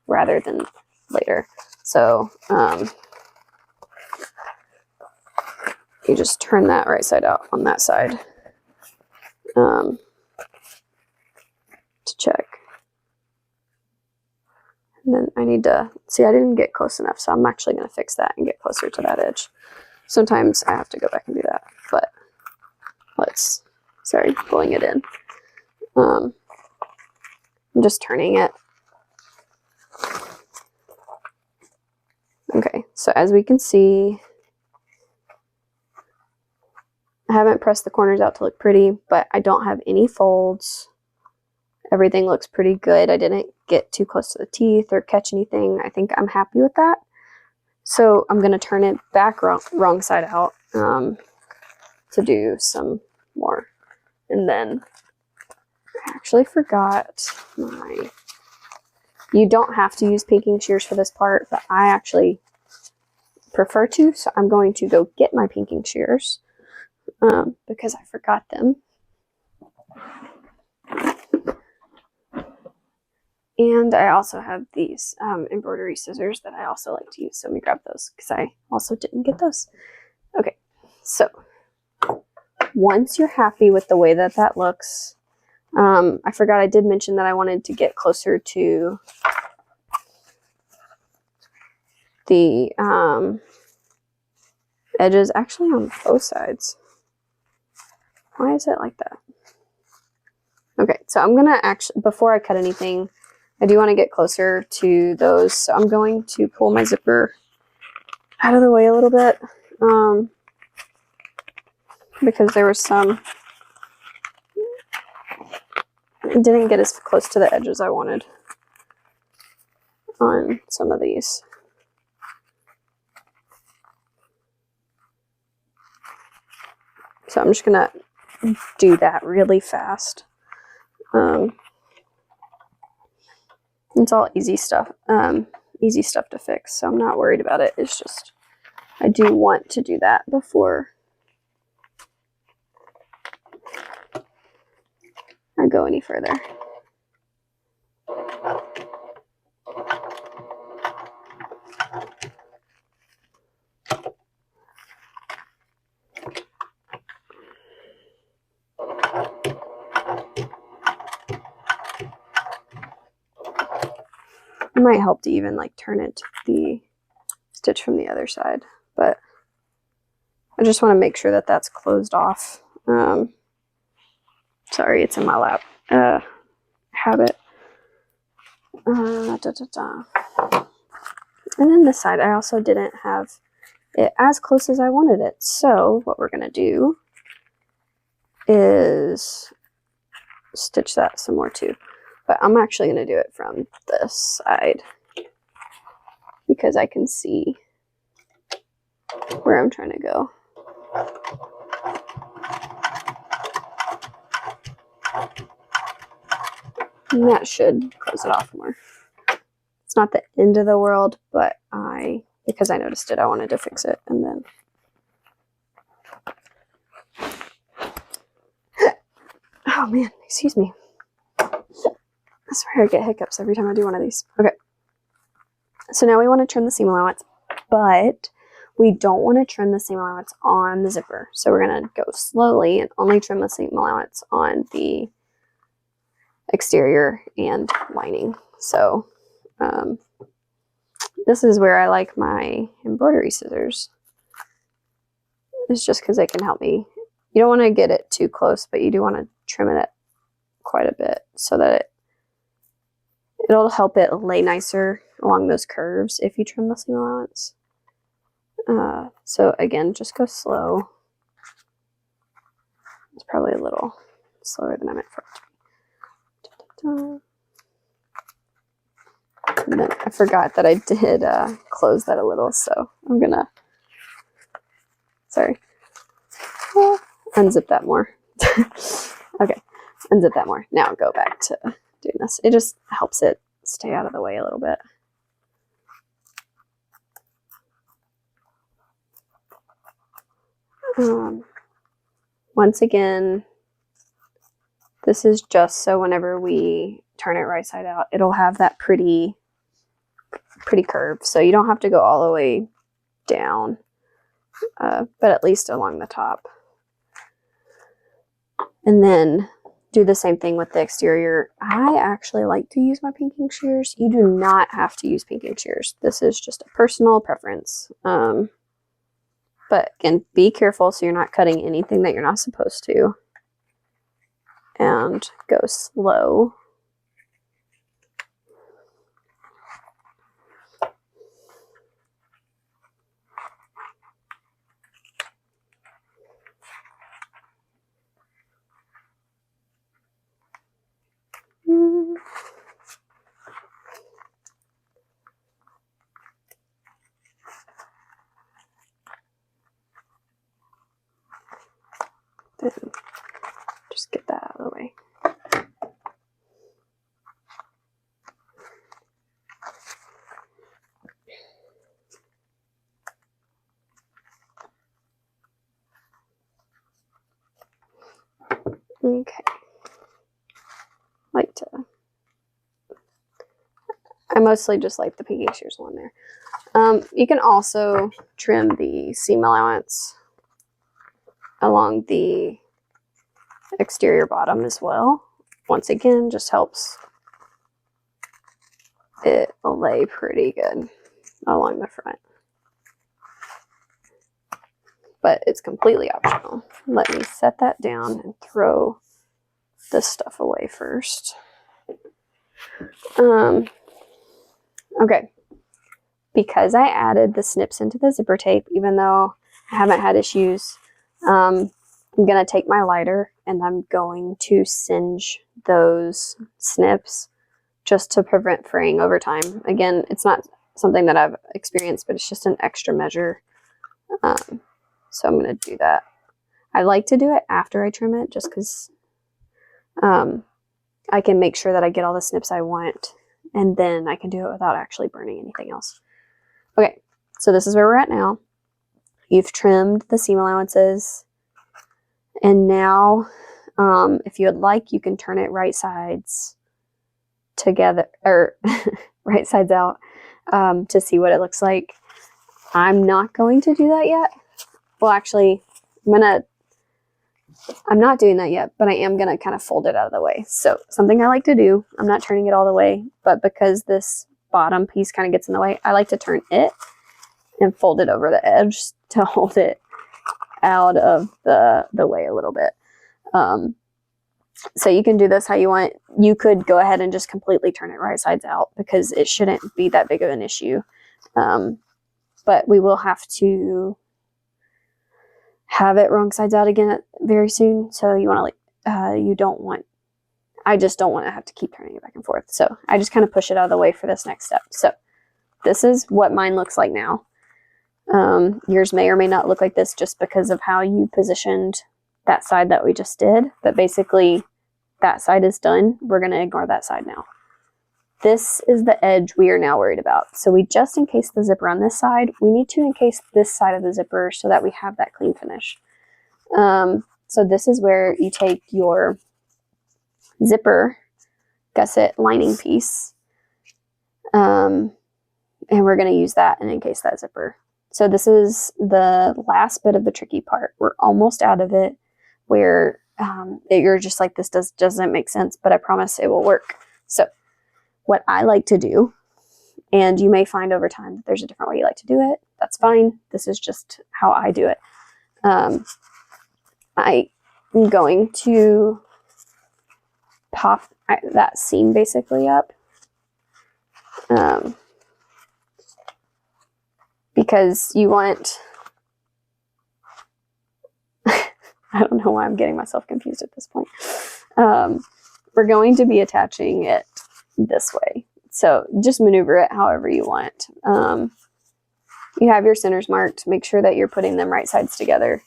rather than later. So you just turn that right side out on that side to check. And then I need to, see, I didn't get close enough, so I'm actually going to fix that and get closer to that edge. Sometimes I have to go back and do that, but sorry, pulling it in. I'm just turning it. Okay, so as we can see, I haven't pressed the corners out to look pretty, but I don't have any folds. Everything looks pretty good. I didn't get too close to the teeth or catch anything. I think I'm happy with that. So I'm going to turn it back wrong side out to do some more. And then I actually forgot my... You don't have to use pinking shears for this part, but I actually prefer to. So I'm going to go get my pinking shears because I forgot them. And I also have these embroidery scissors that I also like to use. So let me grab those because I also didn't get those. Okay, so once you're happy with the way that that looks, I forgot I did mention that I wanted to get closer to the edges, actually on both sides. Why is it like that? Okay, so I'm gonna actually, before I cut anything, I do want to get closer to those. So I'm going to pull my zipper out of the way a little bit because there was some, it didn't get as close to the edge as I wanted on some of these. So I'm just gonna do that really fast. It's all easy stuff to fix, so I'm not worried about it. It's just I do want to do that before I go any further. It might help to even like turn it the stitch from the other side, but I just want to make sure that that's closed off. Sorry, it's in my lap. Habit. And then this side, I also didn't have it as close as I wanted it. So what we're gonna do is stitch that some more too. But I'm actually gonna do it from this side because I can see where I'm trying to go. And that should close it off more. It's not the end of the world, but because I noticed it, I wanted to fix it. And then oh man, excuse me. I swear I get hiccups every time I do one of these. Okay. So now we want to trim the seam allowance, but we don't want to trim the seam allowance on the zipper. So we're going to go slowly and only trim the seam allowance on the exterior and lining. So this is where I like my embroidery scissors. It's just because they can help me. You don't want to get it too close, but you do want to trim it quite a bit so that it'll help it lay nicer along those curves if you trim the seam allowance. So again, just go slow. It's probably a little slower than I meant for it to be. And then I forgot that I did close that a little, so I'm gonna, sorry, unzip that more. Okay, unzip that more. Now go back to doing this. It just helps it stay out of the way a little bit. Once again, this is just so whenever we turn it right side out, it'll have that pretty curve. So you don't have to go all the way down, but at least along the top. And then do the same thing with the exterior. I actually like to use my pinking shears. You do not have to use pinking shears. This is just a personal preference. But again, be careful so you're not cutting anything that you're not supposed to. And go slow. Then just get that out of the way. Okay. I mostly just like the pinking shears on there. You can also trim the seam allowance along the exterior bottom as well. Once again, just helps it lay pretty good along the front. But it's completely optional. Let me set that down and throw this stuff away first. Okay. Because I added the snips into the zipper tape, even though I haven't had issues, I'm going to take my lighter and I'm going to singe those snips just to prevent fraying over time. Again, it's not something that I've experienced, but it's just an extra measure. So I'm going to do that. I like to do it after I trim it just because I can make sure that I get all the snips I want, and then I can do it without actually burning anything else. Okay, so this is where we're at now. You've trimmed the seam allowances, and now if you would like, you can turn it right sides together, or right sides out, to see what it looks like. I'm not going to do that yet. Well, actually, I'm not doing that yet, but I am going to kind of fold it out of the way. So something I like to do, I'm not turning it all the way, but because this bottom piece kind of gets in the way, I like to turn it and fold it over the edge to hold it out of the way a little bit. So you can do this how you want. You could go ahead and just completely turn it right sides out because it shouldn't be that big of an issue. But we will have to have it wrong sides out again very soon. So you want to I just don't want to have to keep turning it back and forth. So I just kind of push it out of the way for this next step. So this is what mine looks like now. Yours may or may not look like this just because of how you positioned that side that we just did. But basically that side is done. We're going to ignore that side now. This is the edge we are now worried about. So we just encased the zipper on this side. We need to encase this side of the zipper so that we have that clean finish. So this is where you take your zipper gusset lining piece, and we're going to use that and encase that zipper. So this is the last bit of the tricky part. We're almost out of it, where you're just like, this doesn't make sense, but I promise it will work. So what I like to do, and you may find over time that there's a different way you like to do it. That's fine. This is just how I do it. I'm going to pop that seam basically up. Because you want, I don't know why I'm getting myself confused at this point. We're going to be attaching it this way. So just maneuver it however you want. You have your centers marked. Make sure that you're putting them right sides together.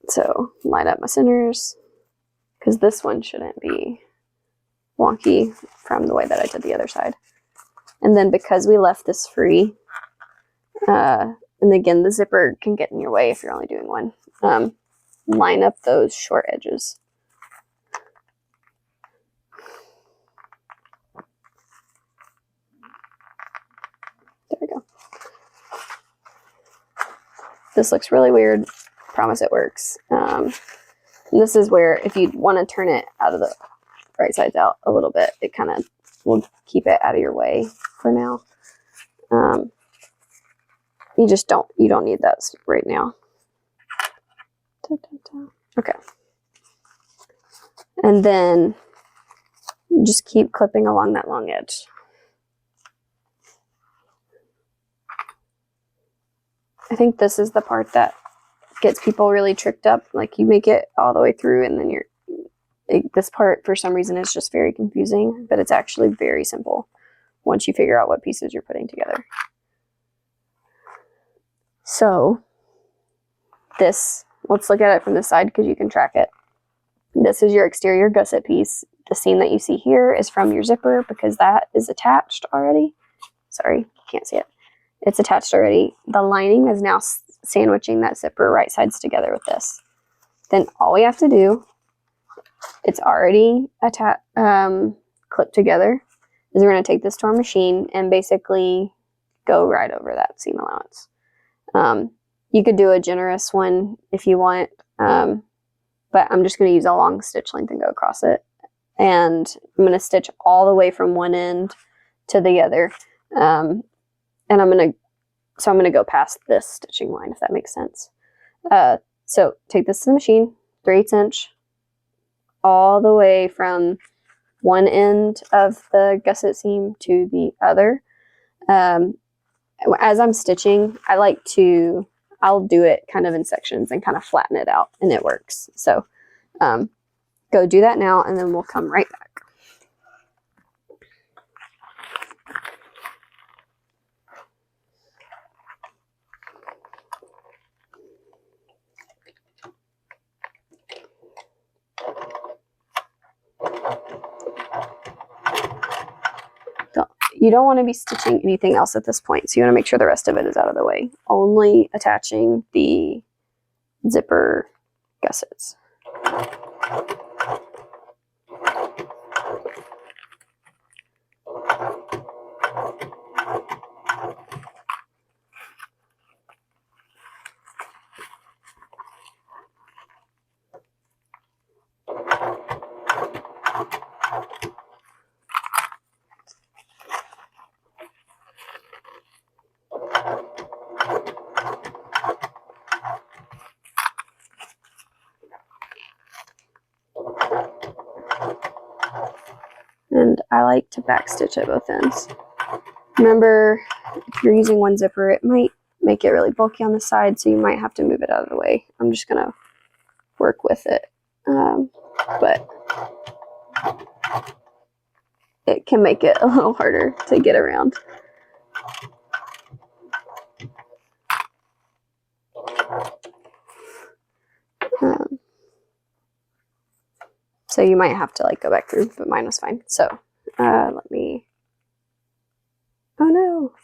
So line up my centers, because this one shouldn't be wonky from the way that I did the other side. And then because we left this free, and again, the zipper can get in your way if you're only doing one, line up those short edges. There we go. This looks really weird. Promise it works. And this is where, if you want to turn it out of the right sides out a little bit, it kind of will keep it out of your way for now. You don't need that right now. Okay. And then just keep clipping along that long edge. I think this is the part that gets people really tricked up. Like, you make it all the way through and then this part for some reason is just very confusing, but it's actually very simple once you figure out what pieces you're putting together. So let's look at it from this side because you can track it. This is your exterior gusset piece. The seam that you see here is from your zipper because that is attached already. Sorry, you can't see it. It's attached already. The lining is now sandwiching that zipper right sides together with this. Then all we have to do, it's already clipped together, is we're going to take this to our machine and basically go right over that seam allowance. You could do a generous one if you want, but I'm just going to use a long stitch length and go across it. And I'm going to stitch all the way from one end to the other. And I'm going to go past this stitching line, if that makes sense. So take this to the machine, 3/8 inch, all the way from one end of the gusset seam to the other. As I'm stitching, I'll do it kind of in sections and kind of flatten it out, and it works. So go do that now, and then we'll come right back. You don't want to be stitching anything else at this point, so you want to make sure the rest of it is out of the way. Only attaching the zipper gussets. And I like to back stitch at both ends. Remember, if you're using one zipper, it might make it really bulky on the side, so you might have to move it out of the way. I'm just going to work with it. But it can make it a little harder to get around. So you might have to like go back through, but mine was fine. So let me, oh no,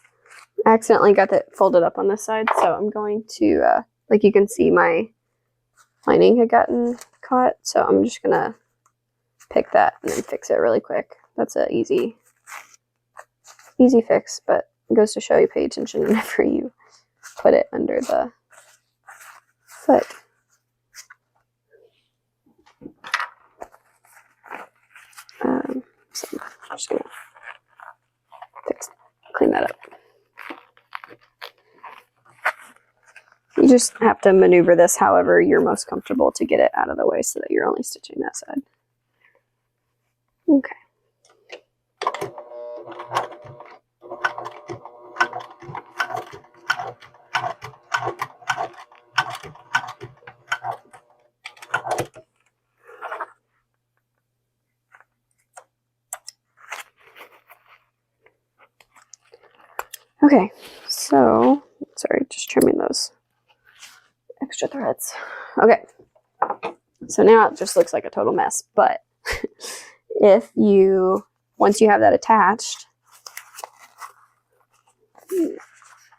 I accidentally got that folded up on this side. So I'm going to, like you can see my lining had gotten caught. So I'm just gonna pick that and then fix it really quick. That's an easy fix, but it goes to show you pay attention whenever you put it under the foot. So I'm just gonna clean that up. You just have to maneuver this however you're most comfortable to get it out of the way so that you're only stitching that side. Okay. Okay, so, sorry, just trimming those extra threads. Okay, so now it just looks like a total mess, but once you have that attached,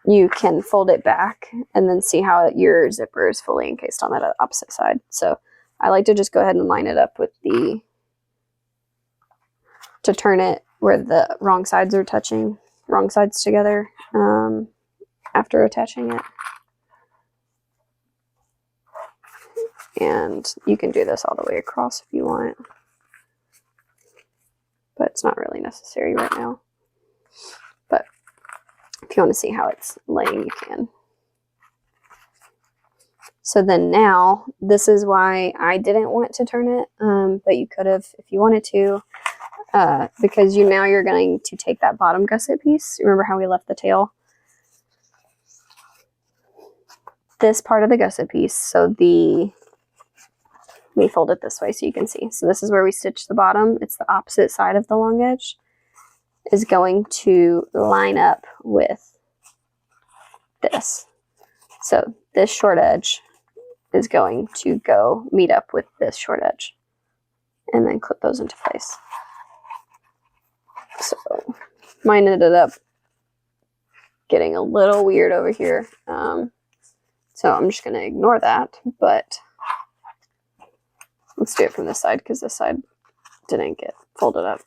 you can fold it back and then see how your zipper is fully encased on that opposite side. So I like to just go ahead and line it up with to turn it where the wrong sides are touching, wrong sides together after attaching it. And you can do this all the way across if you want, but it's not really necessary right now. But if you want to see how it's laying, you can. So then now, this is why I didn't want to turn it, but you could have if you wanted to, because now you're going to take that bottom gusset piece. Remember how we left the tail? This part of the gusset piece, so we fold it this way so you can see. So this is where we stitch the bottom. It's the opposite side of the long edge. Is going to line up with this. So this short edge is going to go meet up with this short edge and then clip those into place. So mine ended up getting a little weird over here. So I'm just going to ignore that, but let's do it from this side because this side didn't get folded up.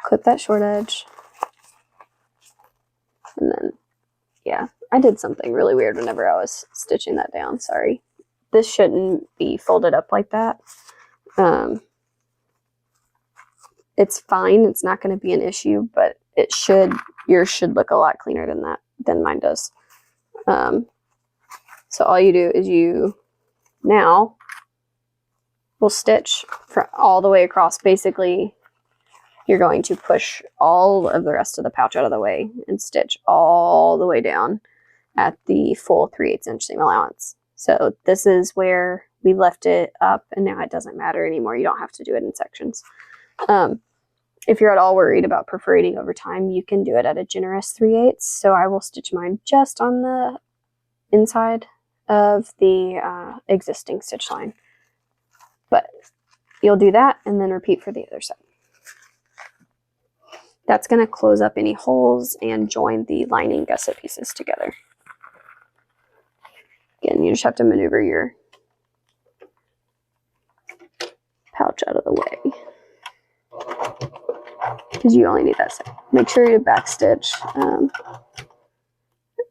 Clip that short edge. And then, yeah, I did something really weird whenever I was stitching that down. Sorry. This shouldn't be folded up like that. It's fine. It's not going to be an issue, but yours should look a lot cleaner than mine does. So all you do is now we'll stitch all the way across. Basically, you're going to push all of the rest of the pouch out of the way and stitch all the way down at the full 3/8 inch seam allowance. So this is where we left it up, and now it doesn't matter anymore. You don't have to do it in sections. If you're at all worried about perforating over time, you can do it at a generous 3/8. So I will stitch mine just on the inside of the existing stitch line. But you'll do that and then repeat for the other side. That's going to close up any holes and join the lining gusset pieces together. Again, you just have to maneuver your pouch out of the way because you only need that side. Make sure you back stitch.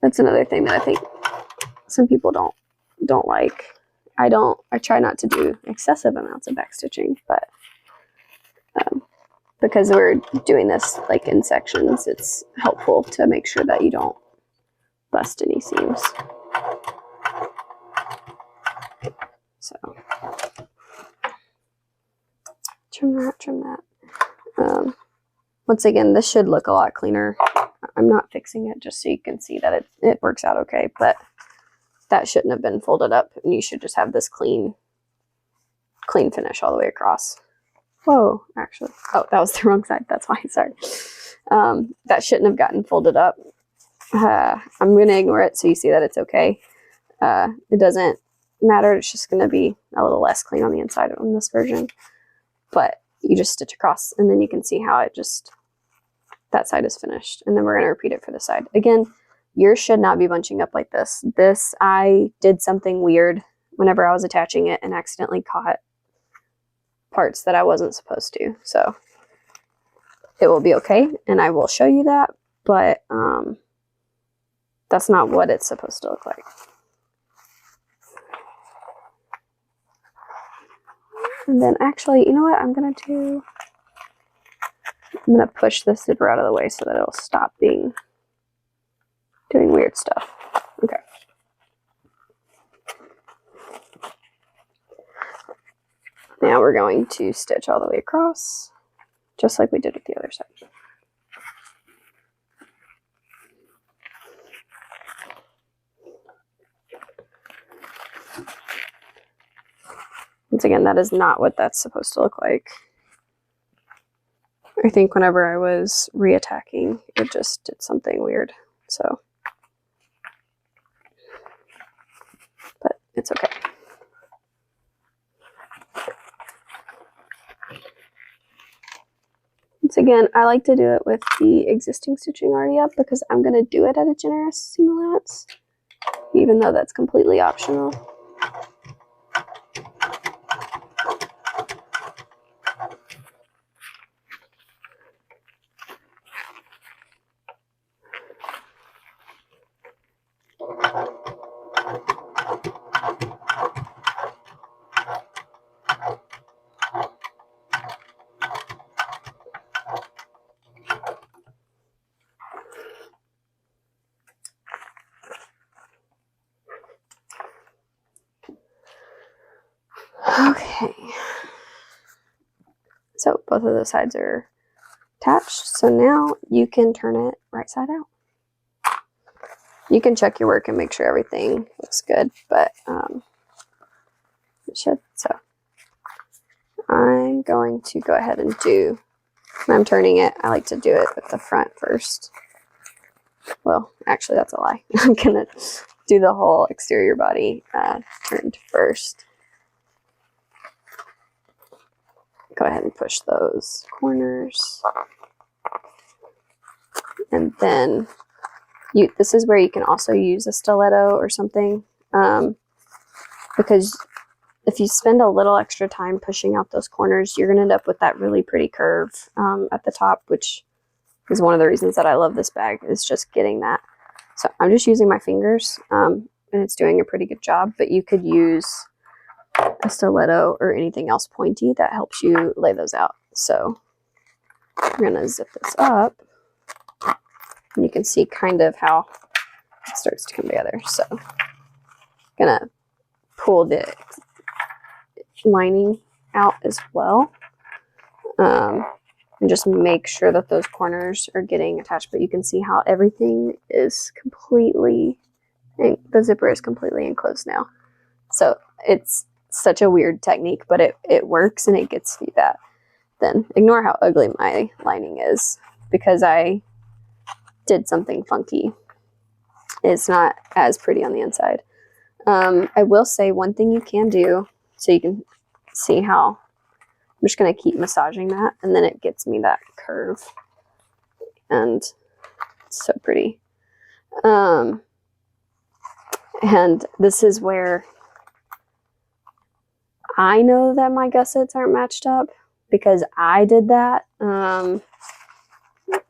That's another thing that I think some people don't like. I try not to do excessive amounts of back stitching, but because we're doing this like in sections, it's helpful to make sure that you don't bust any seams. So trim that. Once again, this should look a lot cleaner. I'm not fixing it just so you can see that it works out okay, but that shouldn't have been folded up, and you should just have this clean finish all the way across. Whoa, actually. Oh, that was the wrong side. That's why. Sorry. That shouldn't have gotten folded up. I'm going to ignore it so you see that it's okay. It doesn't matter. It's just going to be a little less clean on the inside on this version. But you just stitch across, and then you can see how that side is finished. And then we're going to repeat it for this side. Again, yours should not be bunching up like this. I did something weird whenever I was attaching it and accidentally caught parts that I wasn't supposed to. So it will be okay, and I will show you that, but that's not what it's supposed to look like. And then actually, you know what I'm going to do? I'm going to push this zipper out of the way so that it'll stop doing weird stuff. Okay. Now we're going to stitch all the way across, just like we did with the other side. Once again, that is not what that's supposed to look like. I think whenever I was reattacking, it just did something weird, so. But it's okay. Once again, I like to do it with the existing stitching already up because I'm going to do it at a generous seam allowance, even though that's completely optional. Okay, so both of the sides are attached, so now you can turn it right side out. You can check your work and make sure everything looks good, but it should. So I'm going to go ahead and do, when I'm turning it, I like to do it with the front first. Well, actually that's a lie. I'm gonna do the whole exterior body turned first. Go ahead and push those corners. And then this is where you can also use a stiletto or something, because if you spend a little extra time pushing out those corners, you're going to end up with that really pretty curve at the top, which is one of the reasons that I love this bag, is just getting that. So I'm just using my fingers, and it's doing a pretty good job, but you could use a stiletto or anything else pointy that helps you lay those out. So I'm going to zip this up, and you can see kind of how it starts to come together. So I'm going to pull the lining out as well, and just make sure that those corners are getting attached, but you can see how everything is completely, the zipper is completely enclosed now. So it's such a weird technique, but it works and it gets you that. Then ignore how ugly my lining is because I did something funky. It's not as pretty on the inside. I will say one thing you can do, so you can see how I'm just going to keep massaging that, and then it gets me that curve, and it's so pretty. And this is where I know that my gussets aren't matched up because I did that.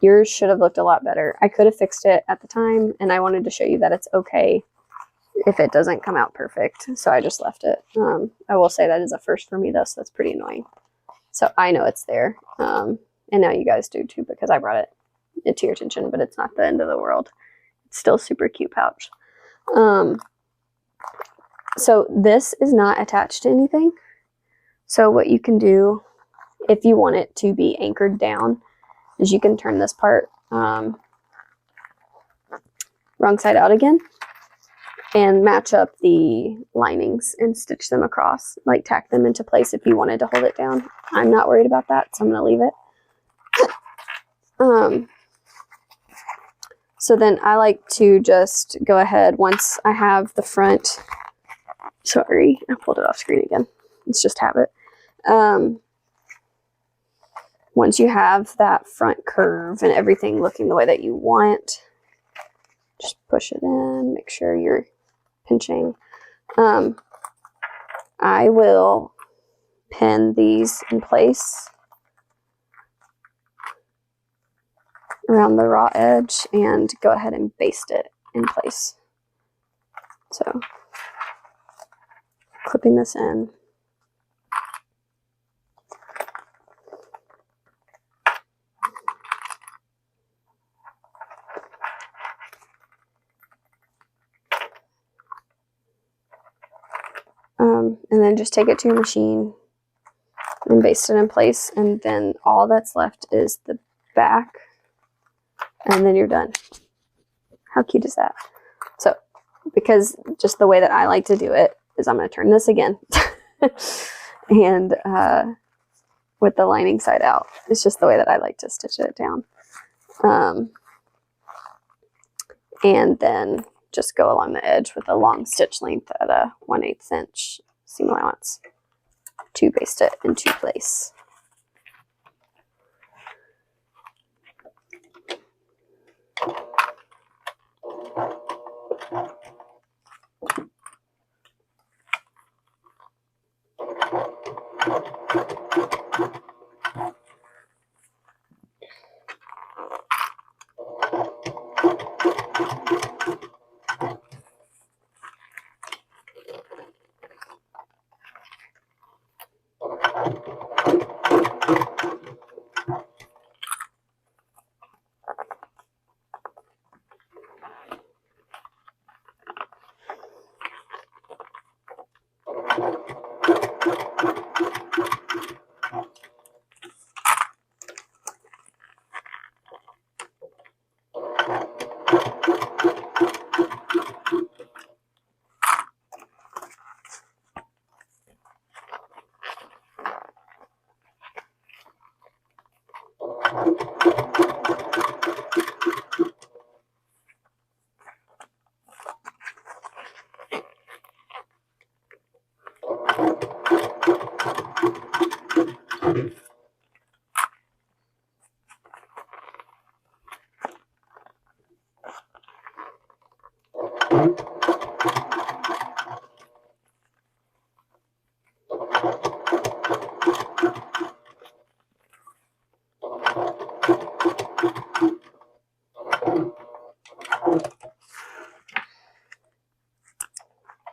Yours should have looked a lot better. I could have fixed it at the time, and I wanted to show you that it's okay if it doesn't come out perfect, so I just left it. I will say that is a first for me though, so that's pretty annoying. So I know it's there, and now you guys do too because I brought it to your attention, but it's not the end of the world. It's still super cute pouch. So this is not attached to anything. So what you can do if you want it to be anchored down is you can turn this part wrong side out again and match up the linings and stitch them across, like tack them into place if you wanted to hold it down. I'm not worried about that, so I'm going to leave it. So then I like to just go ahead once I have the front. Sorry, I pulled it off screen again. It's just habit. Once you have that front curve and everything looking the way that you want, just push it in, make sure you're pinching. I will pin these in place around the raw edge and go ahead and baste it in place. So clipping this in. And then just take it to your machine and baste it in place, and then all that's left is the back, and then you're done. How cute is that? So, because just the way that I like to do it is I'm going to turn this again and with the lining side out. It's just the way that I like to stitch it down. And then just go along the edge with a long stitch length at a 1/8 inch seam allowance to baste it into place.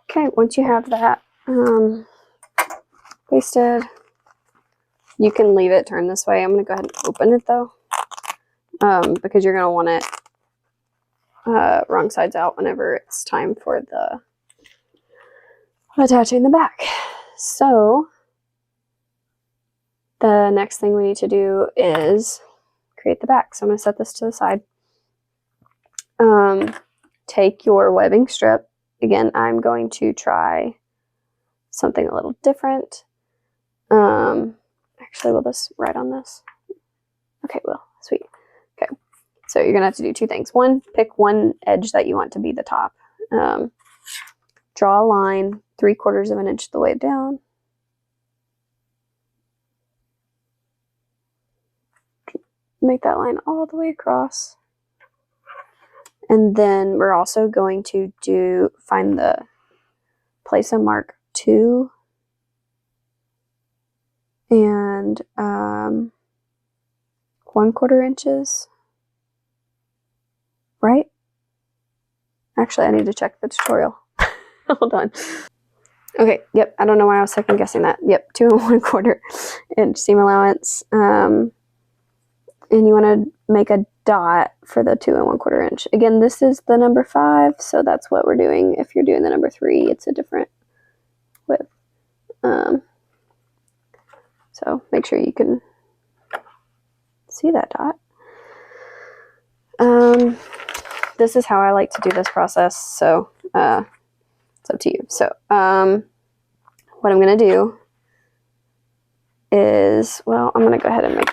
Okay, once you have that basted, you can leave it turned this way. I'm going to go ahead and open it though, because you're going to want it wrong sides out whenever it's time for the attaching the back. So the next thing we need to do is create the back. So I'm going to set this to the side. Take your webbing strip. Again, I'm going to try something a little different. Actually, will this right on this? Okay, well, sweet. Okay, so you're gonna have to do two things. One, pick one edge that you want to be the top. Draw a line 3/4 of an inch the way down. Make that line all the way across. And then we're also going to find the place a mark 2 and 1/4 inches, right? Actually, I need to check the tutorial. Hold on. Okay, yep, I don't know why I was second guessing that. Yep, 2 1/4 inch seam allowance. And you want to make a dot for the 2 1/4 inch. Again, this is the number 5, so that's what we're doing. If you're doing the number 3, it's a different width. So make sure you can see that dot. This is how I like to do this process, so it's up to you. So what I'm going to do is, well, I'm going to go ahead and make,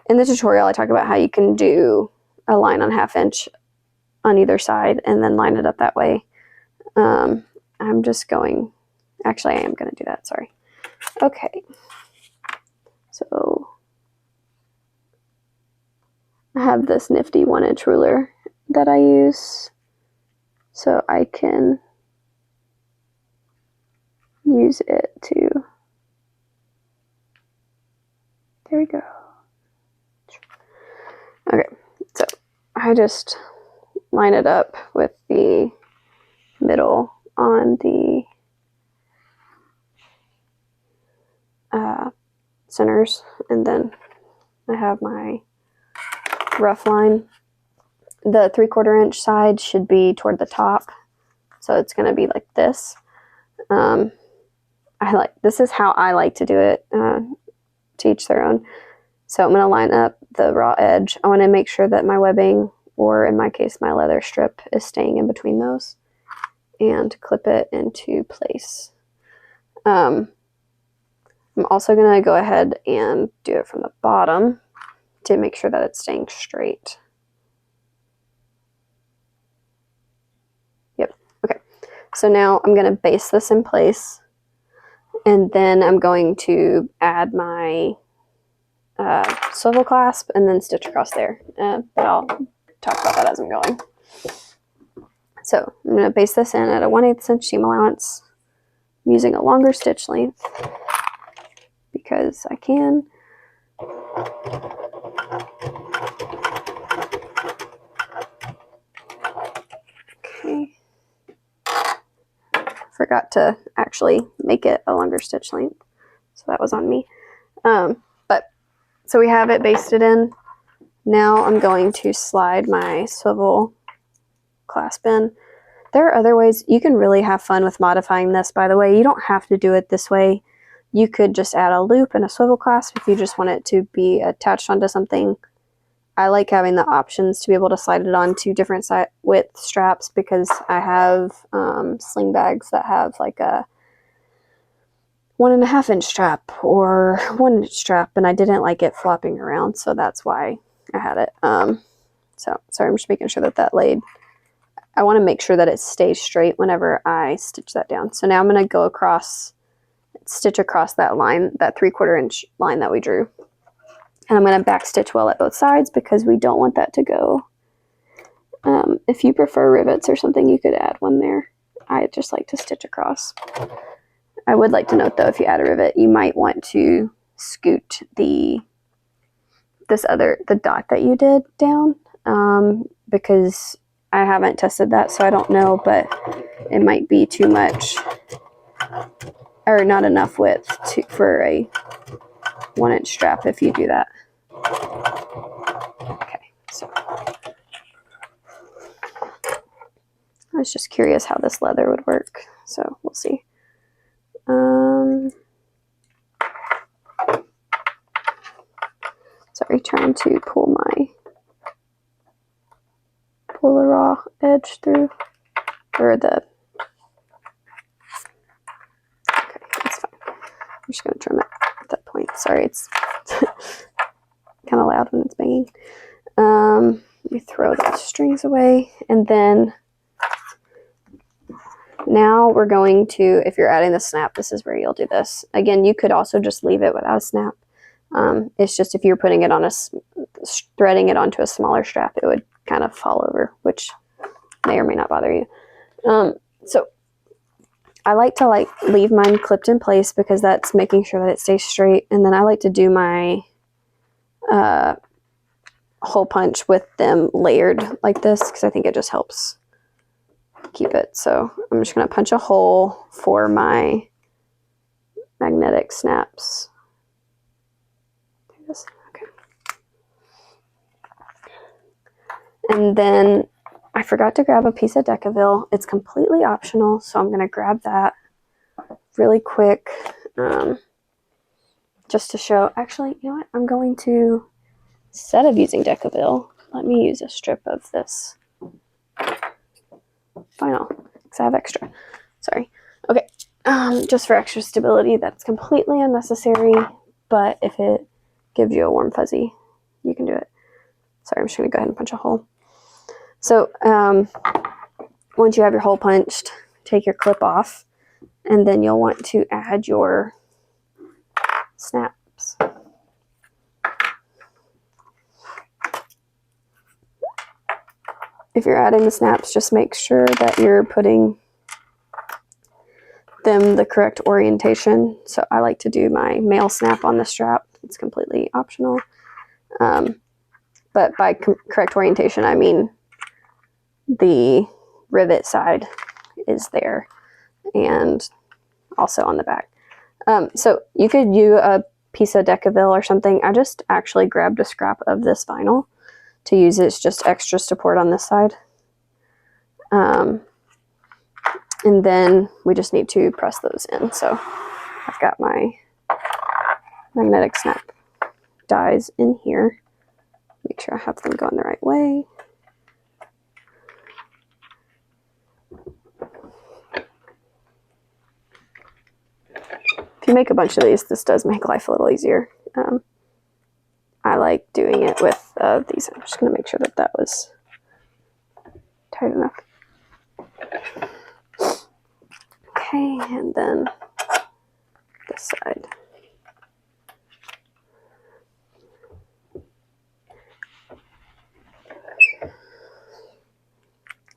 in the tutorial I talk about how you can do a line on 1/2 inch on either side and then line it up that way. I'm just going, actually I am going to do that, sorry. Okay, so I have this nifty 1-inch ruler that I use, so I can use it to, there we go. Okay, so I just line it up with the middle on the centers, and then I have my rough line. The 3/4 inch side should be toward the top, so it's going to be like this. this is how I like to do it, to each their own. So I'm going to line up the raw edge. I want to make sure that my webbing, or in my case my leather strip, is staying in between those, and clip it into place. I'm also going to go ahead and do it from the bottom to make sure that it's staying straight. Yep. Okay. So now I'm going to base this in place, and then I'm going to add my swivel clasp and then stitch across there. But I'll talk about that as I'm going. So I'm going to base this in at a 1/8 inch seam allowance. I'm using a longer stitch length because I can. Okay. Forgot to actually make it a longer stitch length, so that was on me. So we have it basted in. Now I'm going to slide my swivel clasp in. There are other ways. You can really have fun with modifying this, by the way. You don't have to do it this way. You could just add a loop and a swivel clasp if you just want it to be attached onto something. I like having the options to be able to slide it onto different width straps, because I have sling bags that have like a 1.5 inch strap or 1 inch strap, and I didn't like it flopping around, so that's why I had it. So sorry, I'm just making sure that that laid. I want to make sure that it stays straight whenever I stitch that down. So now I'm going to go across, stitch across that line, that 3/4 inch line that we drew. And I'm going to back stitch well at both sides because we don't want that to go. If you prefer rivets or something, you could add one there. I just like to stitch across. I would like to note though, if you add a rivet, you might want to scoot the dot that you did down, because I haven't tested that, so I don't know, but it might be too much or not enough width for a 1 inch strap if you do that. Okay, so I was just curious how this leather would work, so we'll see. Sorry, trying to pull the raw edge through, or the, okay, that's fine. I'm just gonna trim it at that point. Sorry, it's kind of loud when it's banging. We throw those strings away, and then now we're going to, if you're adding the snap, this is where you'll do this. Again, you could also just leave it without a snap. It's just if you're putting it on threading it onto a smaller strap, it would kind of fall over, which may or may not bother you. So I like to leave mine clipped in place because that's making sure that it stays straight. And then I like to do my hole punch with them layered like this, because I think it just helps keep it. So I'm just going to punch a hole for my magnetic snaps. Okay. And then I forgot to grab a piece of Decaville. It's completely optional, so I'm going to grab that really quick, just to show. Actually, you know what? I'm going to, instead of using Decaville, let me use a strip of this vinyl, because I have extra. Sorry. Okay. Just for extra stability. That's completely unnecessary, but if it gives you a warm fuzzy, you can do it. Sorry, I'm just going to go ahead and punch a hole. So once you have your hole punched, take your clip off, and then you'll want to add your snaps. If you're adding the snaps, just make sure that you're putting them the correct orientation. So I like to do my male snap on the strap. It's completely optional. But by correct orientation, I mean the rivet side is there and also on the back. So you could use a piece of Decaville or something. I just actually grabbed a scrap of this vinyl to use. It's just extra support on this side. And then we just need to press those in. So I've got my magnetic snap dies in here. Make sure I have them going the right way. If you make a bunch of these, this does make life a little easier. I like doing it with these. I'm just going to make sure that that was tight enough. Okay, and then this side.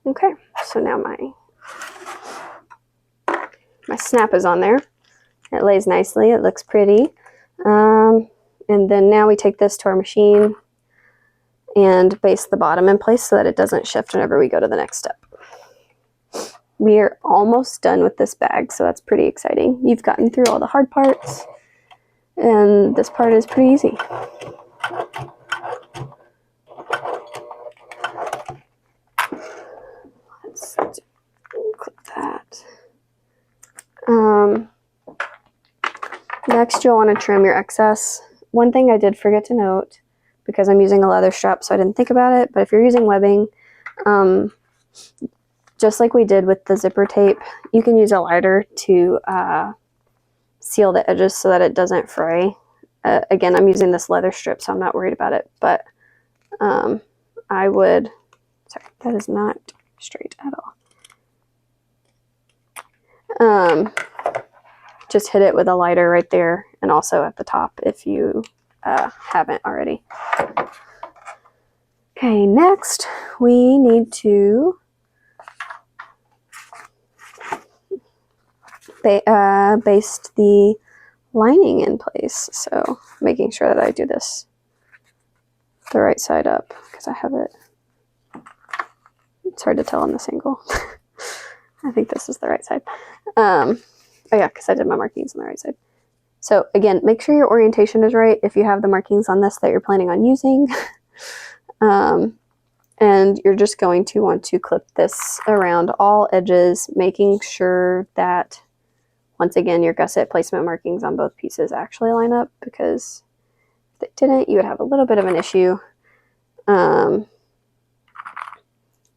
Okay, so now my snap is on there. It lays nicely, it looks pretty. And then now we take this to our machine and base the bottom in place so that it doesn't shift whenever we go to the next step. We are almost done with this bag, so that's pretty exciting. You've gotten through all the hard parts, and this part is pretty easy. Let's clip that. Next, you'll want to trim your excess. One thing I did forget to note, because I'm using a leather strap, so I didn't think about it, but if you're using webbing, just like we did with the zipper tape, you can use a lighter to seal the edges so that it doesn't fray. Again, I'm using this leather strip, so I'm not worried about it, but I would, sorry, that is not straight at all. Just hit it with a lighter right there, and also at the top if you haven't already. Okay, next we need to baste the lining in place. So making sure that I do this the right side up, because I have it. It's hard to tell on this angle. I think this is the right side. Oh yeah, because I did my markings on the right side. So again, make sure your orientation is right if you have the markings on this that you're planning on using. And you're just going to want to clip this around all edges, making sure that, once again, your gusset placement markings on both pieces actually line up, because if they didn't, you would have a little bit of an issue.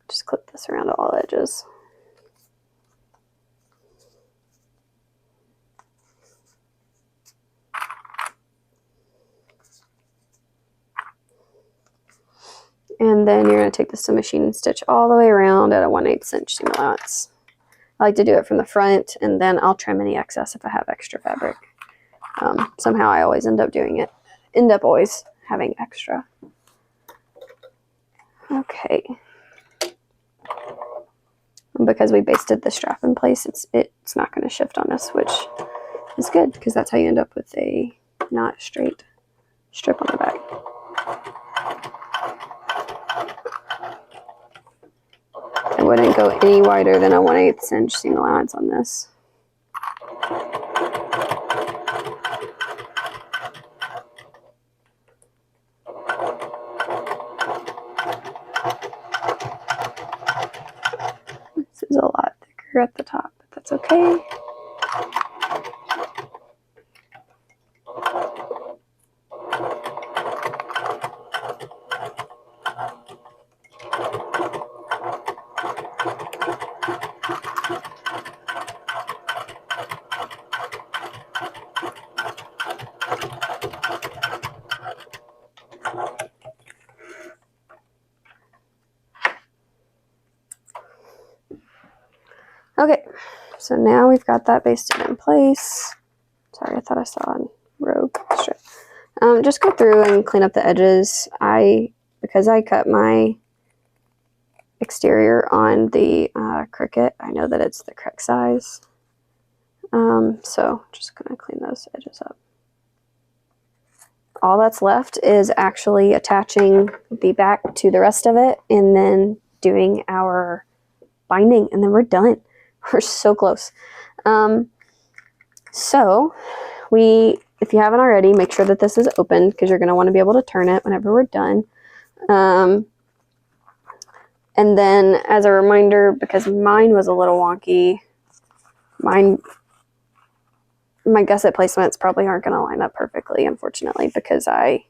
Just clip this around all edges. And then you're going to take this to machine and stitch all the way around at a 1/8 inch seam allowance. I like to do it from the front, and then I'll trim any excess if I have extra fabric. Somehow I always end up always having extra. Okay. And because we basted the strap in place, it's not going to shift on us, which is good, because that's how you end up with a not straight strip on the back. I wouldn't go any wider than a 1/8 inch seam allowance on this. This is a lot thicker at the top, but that's okay. Okay, so now we've got that basted in place. Sorry, I thought I saw a rogue strip. Just go through and clean up the edges. Because I cut my exterior on the Cricut, I know that it's the correct size. So just gonna clean those edges up. All that's left is actually attaching the back to the rest of it and then doing our binding, and then we're done. We're so close. So if you haven't already, make sure that this is open, because you're going to want to be able to turn it whenever we're done. And then as a reminder, because mine was a little wonky, mine my gusset placements probably aren't going to line up perfectly, unfortunately, because I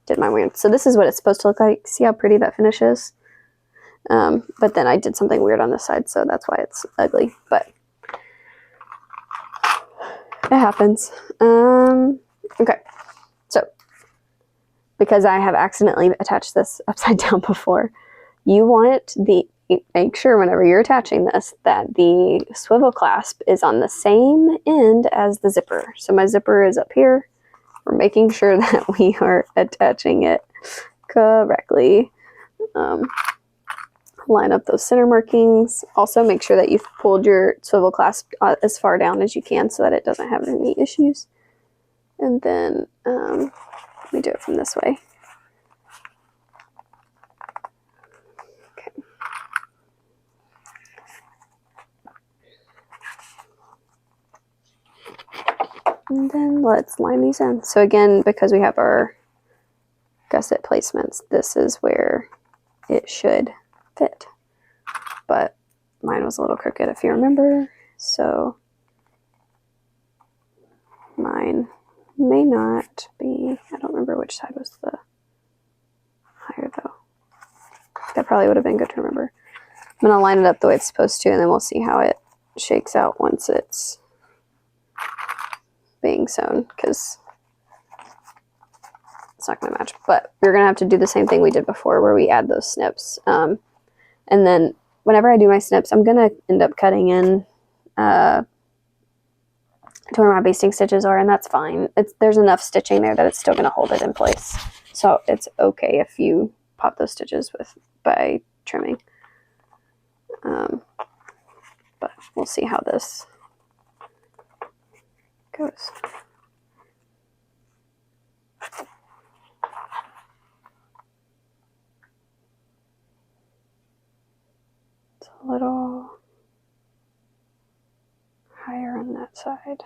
did my weird. So this is what it's supposed to look like. See how pretty that finishes? But then I did something weird on this side, so that's why it's ugly, but it happens. Okay, so because I have accidentally attached this upside down before, you want make sure whenever you're attaching this that the swivel clasp is on the same end as the zipper. So my zipper is up here. We're making sure that we are attaching it correctly. Line up those center markings. Also make sure that you've pulled your swivel clasp as far down as you can so that it doesn't have any issues. And then let me do it from this way. Okay. And then let's line these in. So again, because we have our gusset placements, this is where it should fit. But mine was a little crooked, if you remember. So mine may not be, I don't remember which side was the higher though. That probably would have been good to remember. I'm going to line it up the way it's supposed to, and then we'll see how it shakes out once it's being sewn, because it's not going to match. But we're going to have to do the same thing we did before, where we add those snips. And then whenever I do my snips, I'm going to end up cutting in to where my basting stitches are, and that's fine. There's enough stitching there that it's still going to hold it in place. So it's okay if you pop those stitches by trimming. But we'll see how this goes. It's a little higher on that side.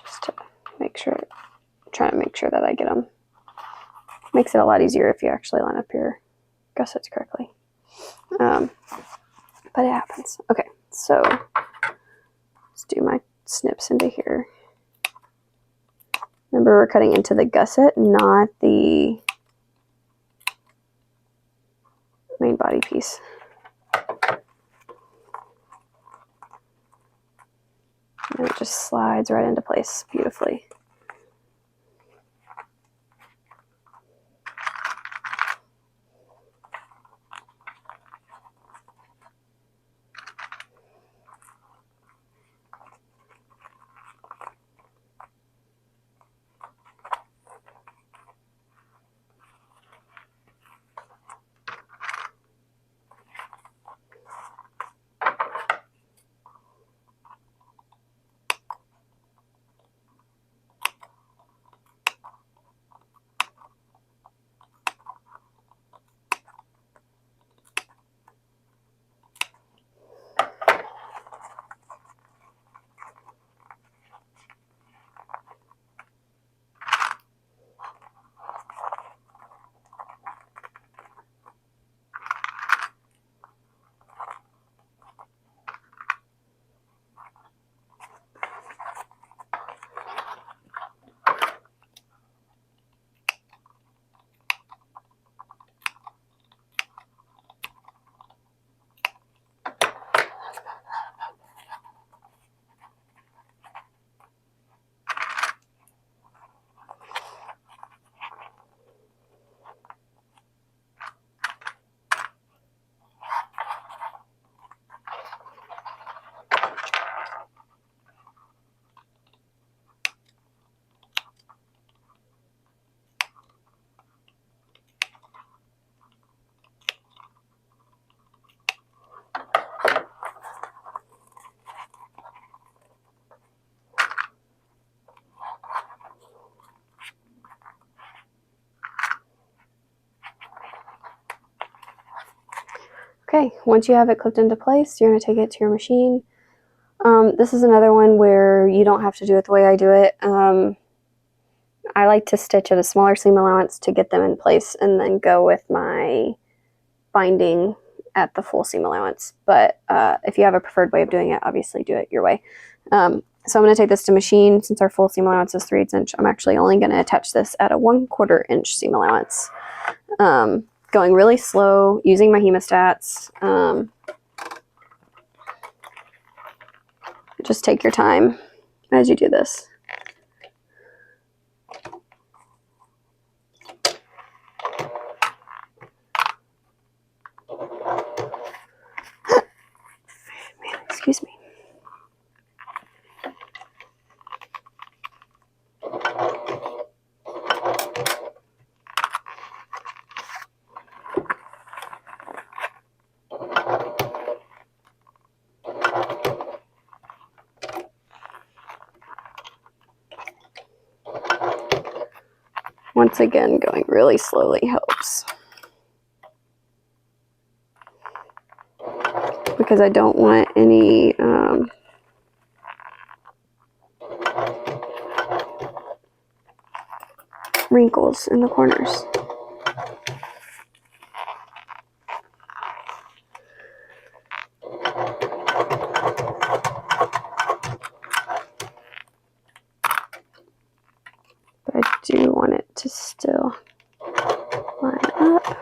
Just to make sure, trying to make sure that I get them. Makes it a lot easier if you actually line up your gussets correctly. But it happens. Okay, so let's do my snips into here. Remember, we're cutting into the gusset, not the main body piece. And it just slides right into place beautifully. Okay, once you have it clipped into place, you're going to take it to your machine. This is another one where you don't have to do it the way I do it. I like to stitch at a smaller seam allowance to get them in place and then go with my binding at the full seam allowance. But if you have a preferred way of doing it, obviously do it your way. So I'm going to take this to machine. Since our full seam allowance is 3/8 inch, I'm actually only going to attach this at a 1/4 inch seam allowance. Going really slow, using my hemostats. Just take your time as you do this. Man, excuse me. Once again, going really slowly helps. Because I don't want any wrinkles in the corners. But I do want it to still line up.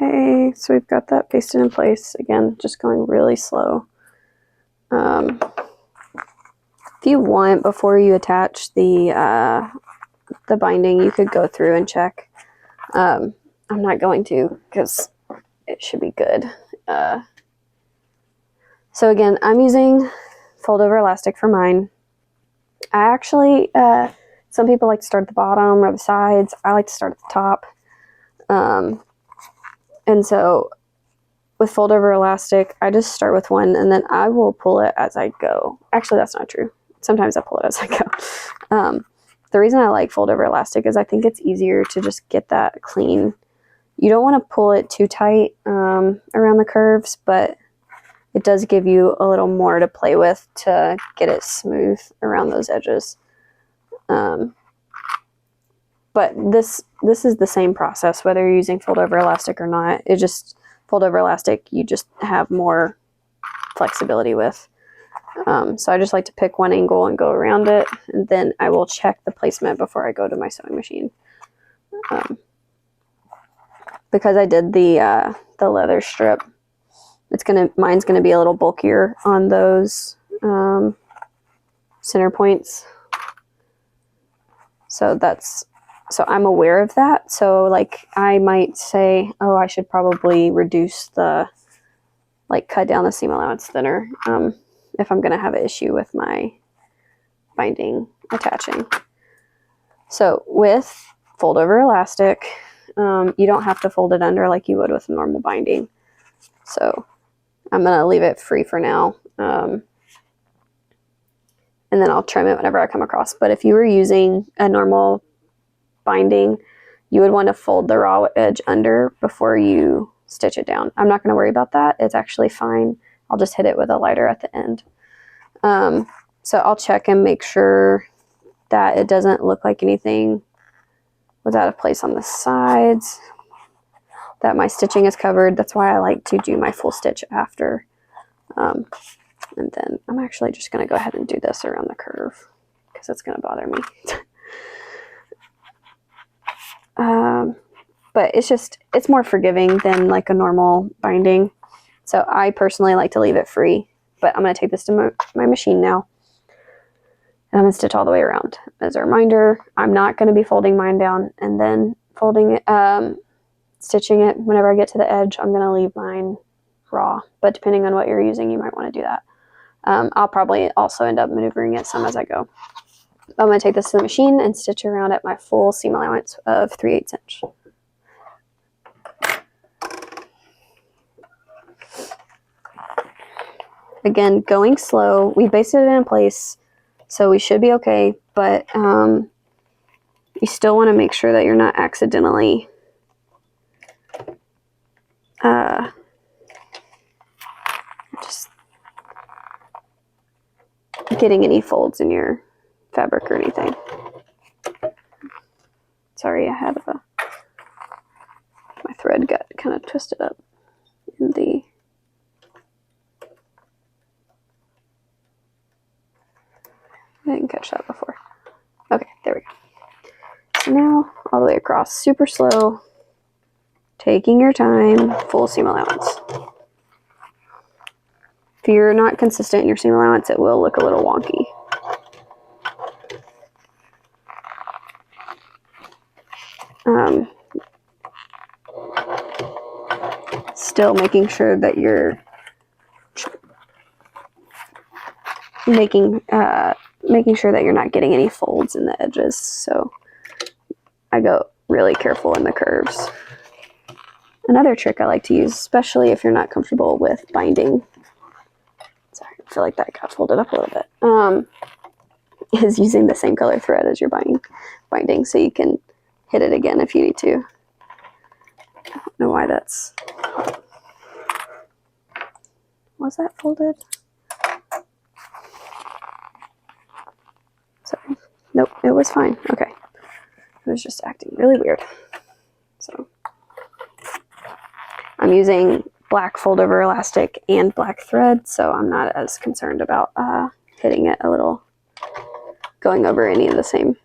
Okay, so we've got that pasted in place. Again, just going really slow. If you want, before you attach the binding, you could go through and check. I'm not going to because it should be good. So again, I'm using fold over elastic for mine. I actually, some people like to start at the bottom or the sides. I like to start at the top. And so with fold over elastic, I just start with one and then I will pull it as I go. Actually, that's not true. Sometimes I pull it as I go. The reason I like fold over elastic is I think it's easier to just get that clean. You don't want to pull it too tight around the curves, but it does give you a little more to play with to get it smooth around those edges. But this is the same process, whether you're using fold over elastic or not. It just, fold over elastic, you just have more flexibility with. So I just like to pick one angle and go around it, and then I will check the placement before I go to my sewing machine. Because I did the leather strip, mine's gonna be a little bulkier on those center points. So I'm aware of that. So like I might say, oh, I should probably reduce cut down the seam allowance thinner if I'm gonna have an issue with my binding attaching. So with fold over elastic, you don't have to fold it under like you would with a normal binding. So I'm gonna leave it free for now. And then I'll trim it whenever I come across. But if you were using a normal binding, you would want to fold the raw edge under before you stitch it down. I'm not going to worry about that. It's actually fine. I'll just hit it with a lighter at the end. So I'll check and make sure that it doesn't look like anything was out of place on the sides, that my stitching is covered. That's why I like to do my full stitch after. And then I'm actually just going to go ahead and do this around the curve because it's going to bother me. But it's more forgiving than like a normal binding. So I personally like to leave it free, but I'm going to take this to my machine now. And I'm going to stitch all the way around. As a reminder, I'm not going to be folding mine down and then stitching it whenever I get to the edge. I'm going to leave mine raw, but depending on what you're using, you might want to do that. I'll probably also end up maneuvering it some as I go. I'm going to take this to the machine and stitch around at my full seam allowance of 3/8 inch. Again, going slow. We basted it in place, so we should be okay, but you still want to make sure that you're not accidentally just getting any folds in your fabric or anything. Sorry, I had my thread got kind of twisted up in the I didn't catch that before. Okay, there we go. So now all the way across, super slow, taking your time, full seam allowance. If you're not consistent in your seam allowance, it will look a little wonky. Still making sure that you're making sure that you're not getting any folds in the edges. So I go really careful in the curves. Another trick I like to use, especially if you're not comfortable with binding, sorry, I feel like that got folded up a little bit, is using the same color thread as your binding, so you can hit it again if you need to. I don't know why that's... Was that folded? Sorry. Nope, it was fine. Okay. It was just acting really weird. So I'm using black fold over elastic and black thread, so I'm not as concerned about hitting it a little, going over any of the same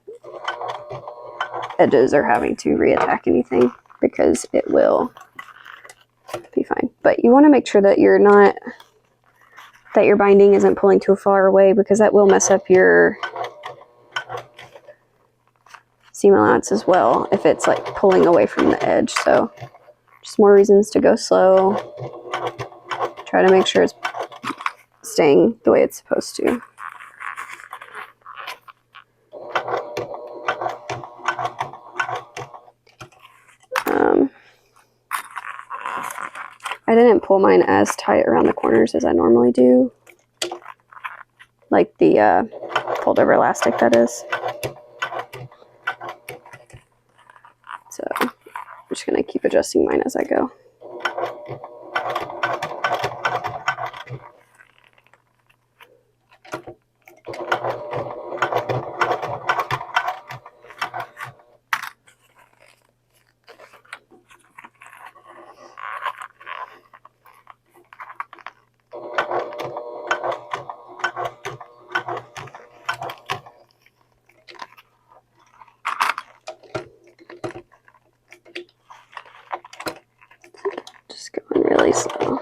edges or having to reattack anything, because it will be fine. But you want to make sure that you're not, that your binding isn't pulling too far away, because that will mess up your seam allowance as well if it's like pulling away from the edge. So just more reasons to go slow. Try to make sure it's staying the way it's supposed to. I didn't pull mine as tight around the corners as I normally do, like the fold over elastic, that is. So I'm just going to keep adjusting mine as I go. really slow.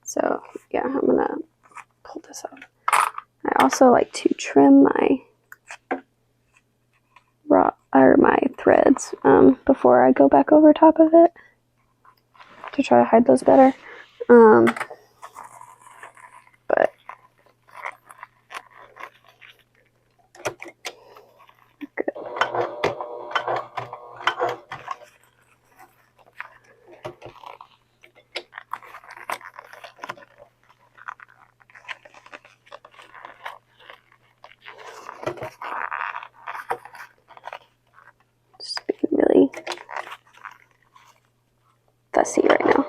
So yeah, I'm gonna pull this up. I also like to trim my my threads before I go back over top of it to try to hide those better. But good. Just being really fussy right now.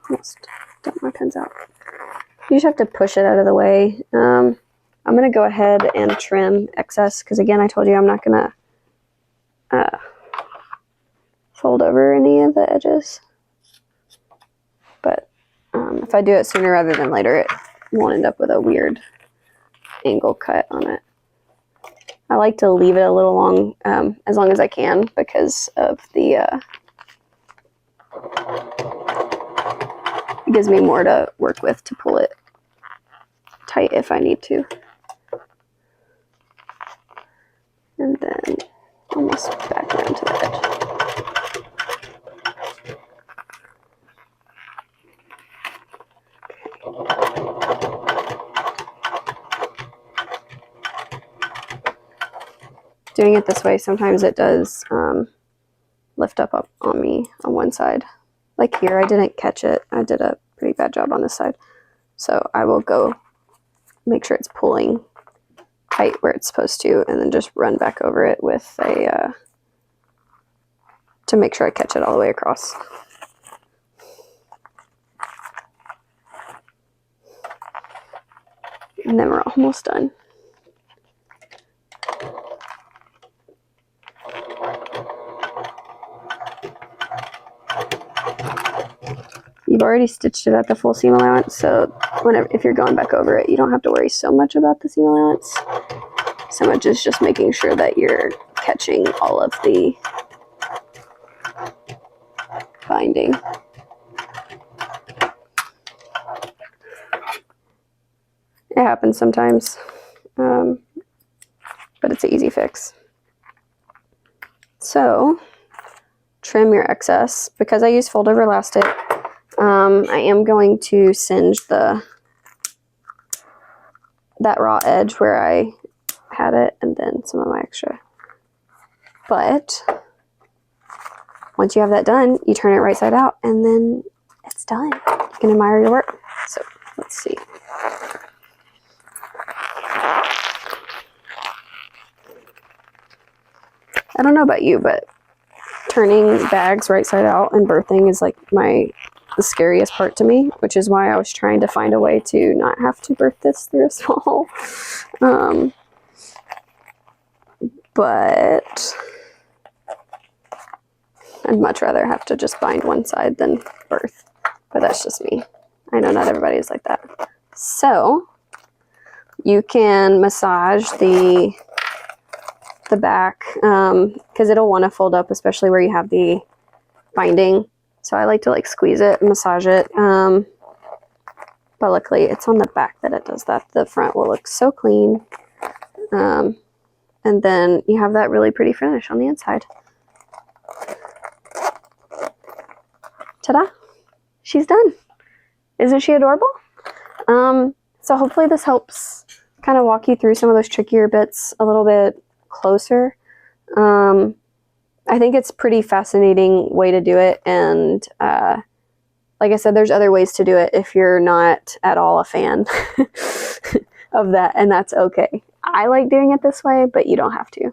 Almost dumped my pins out. You just have to push it out of the way. I'm going to go ahead and trim excess because, again, I told you I'm not going to fold over any of the edges. But if I do it sooner rather than later, it won't end up with a weird angle cut on it. I like to leave it a little long, as long as I can, because of the it gives me more to work with to pull it tight if I need to. And then almost back around to the edge. Doing it this way, sometimes it does lift up on me on one side. Like here, I didn't catch it. I did a pretty bad job on this side. So I will go make sure it's pulling tight where it's supposed to, and then just run back over it with a, to make sure I catch it all the way across. And then we're almost done. You've already stitched it at the full seam allowance, so if you're going back over it, you don't have to worry so much about the seam allowance. So much as just making sure that you're catching all of the binding. It happens sometimes, but it's an easy fix. So trim your excess. Because I use fold over elastic, I am going to singe that raw edge where I had it, and then some of my extra. But once you have that done, you turn it right side out, and then it's done. You can admire your work. So let's see. I don't know about you, but turning bags right side out and birthing is like the scariest part to me, which is why I was trying to find a way to not have to birth this through a small hole. But I'd much rather have to just bind one side than birth. But that's just me. I know not everybody is like that. So you can massage the back because it'll want to fold up, especially where you have the binding. So I like to like squeeze it and massage it. But luckily it's on the back that it does that. The front will look so clean. And then you have that really pretty finish on the inside. Ta-da! She's done. Isn't she adorable? So hopefully this helps kind of walk you through some of those trickier bits a little bit closer. I think it's a pretty fascinating way to do it, and like I said, there's other ways to do it if you're not at all a fan of that, and that's okay. I like doing it this way, but you don't have to.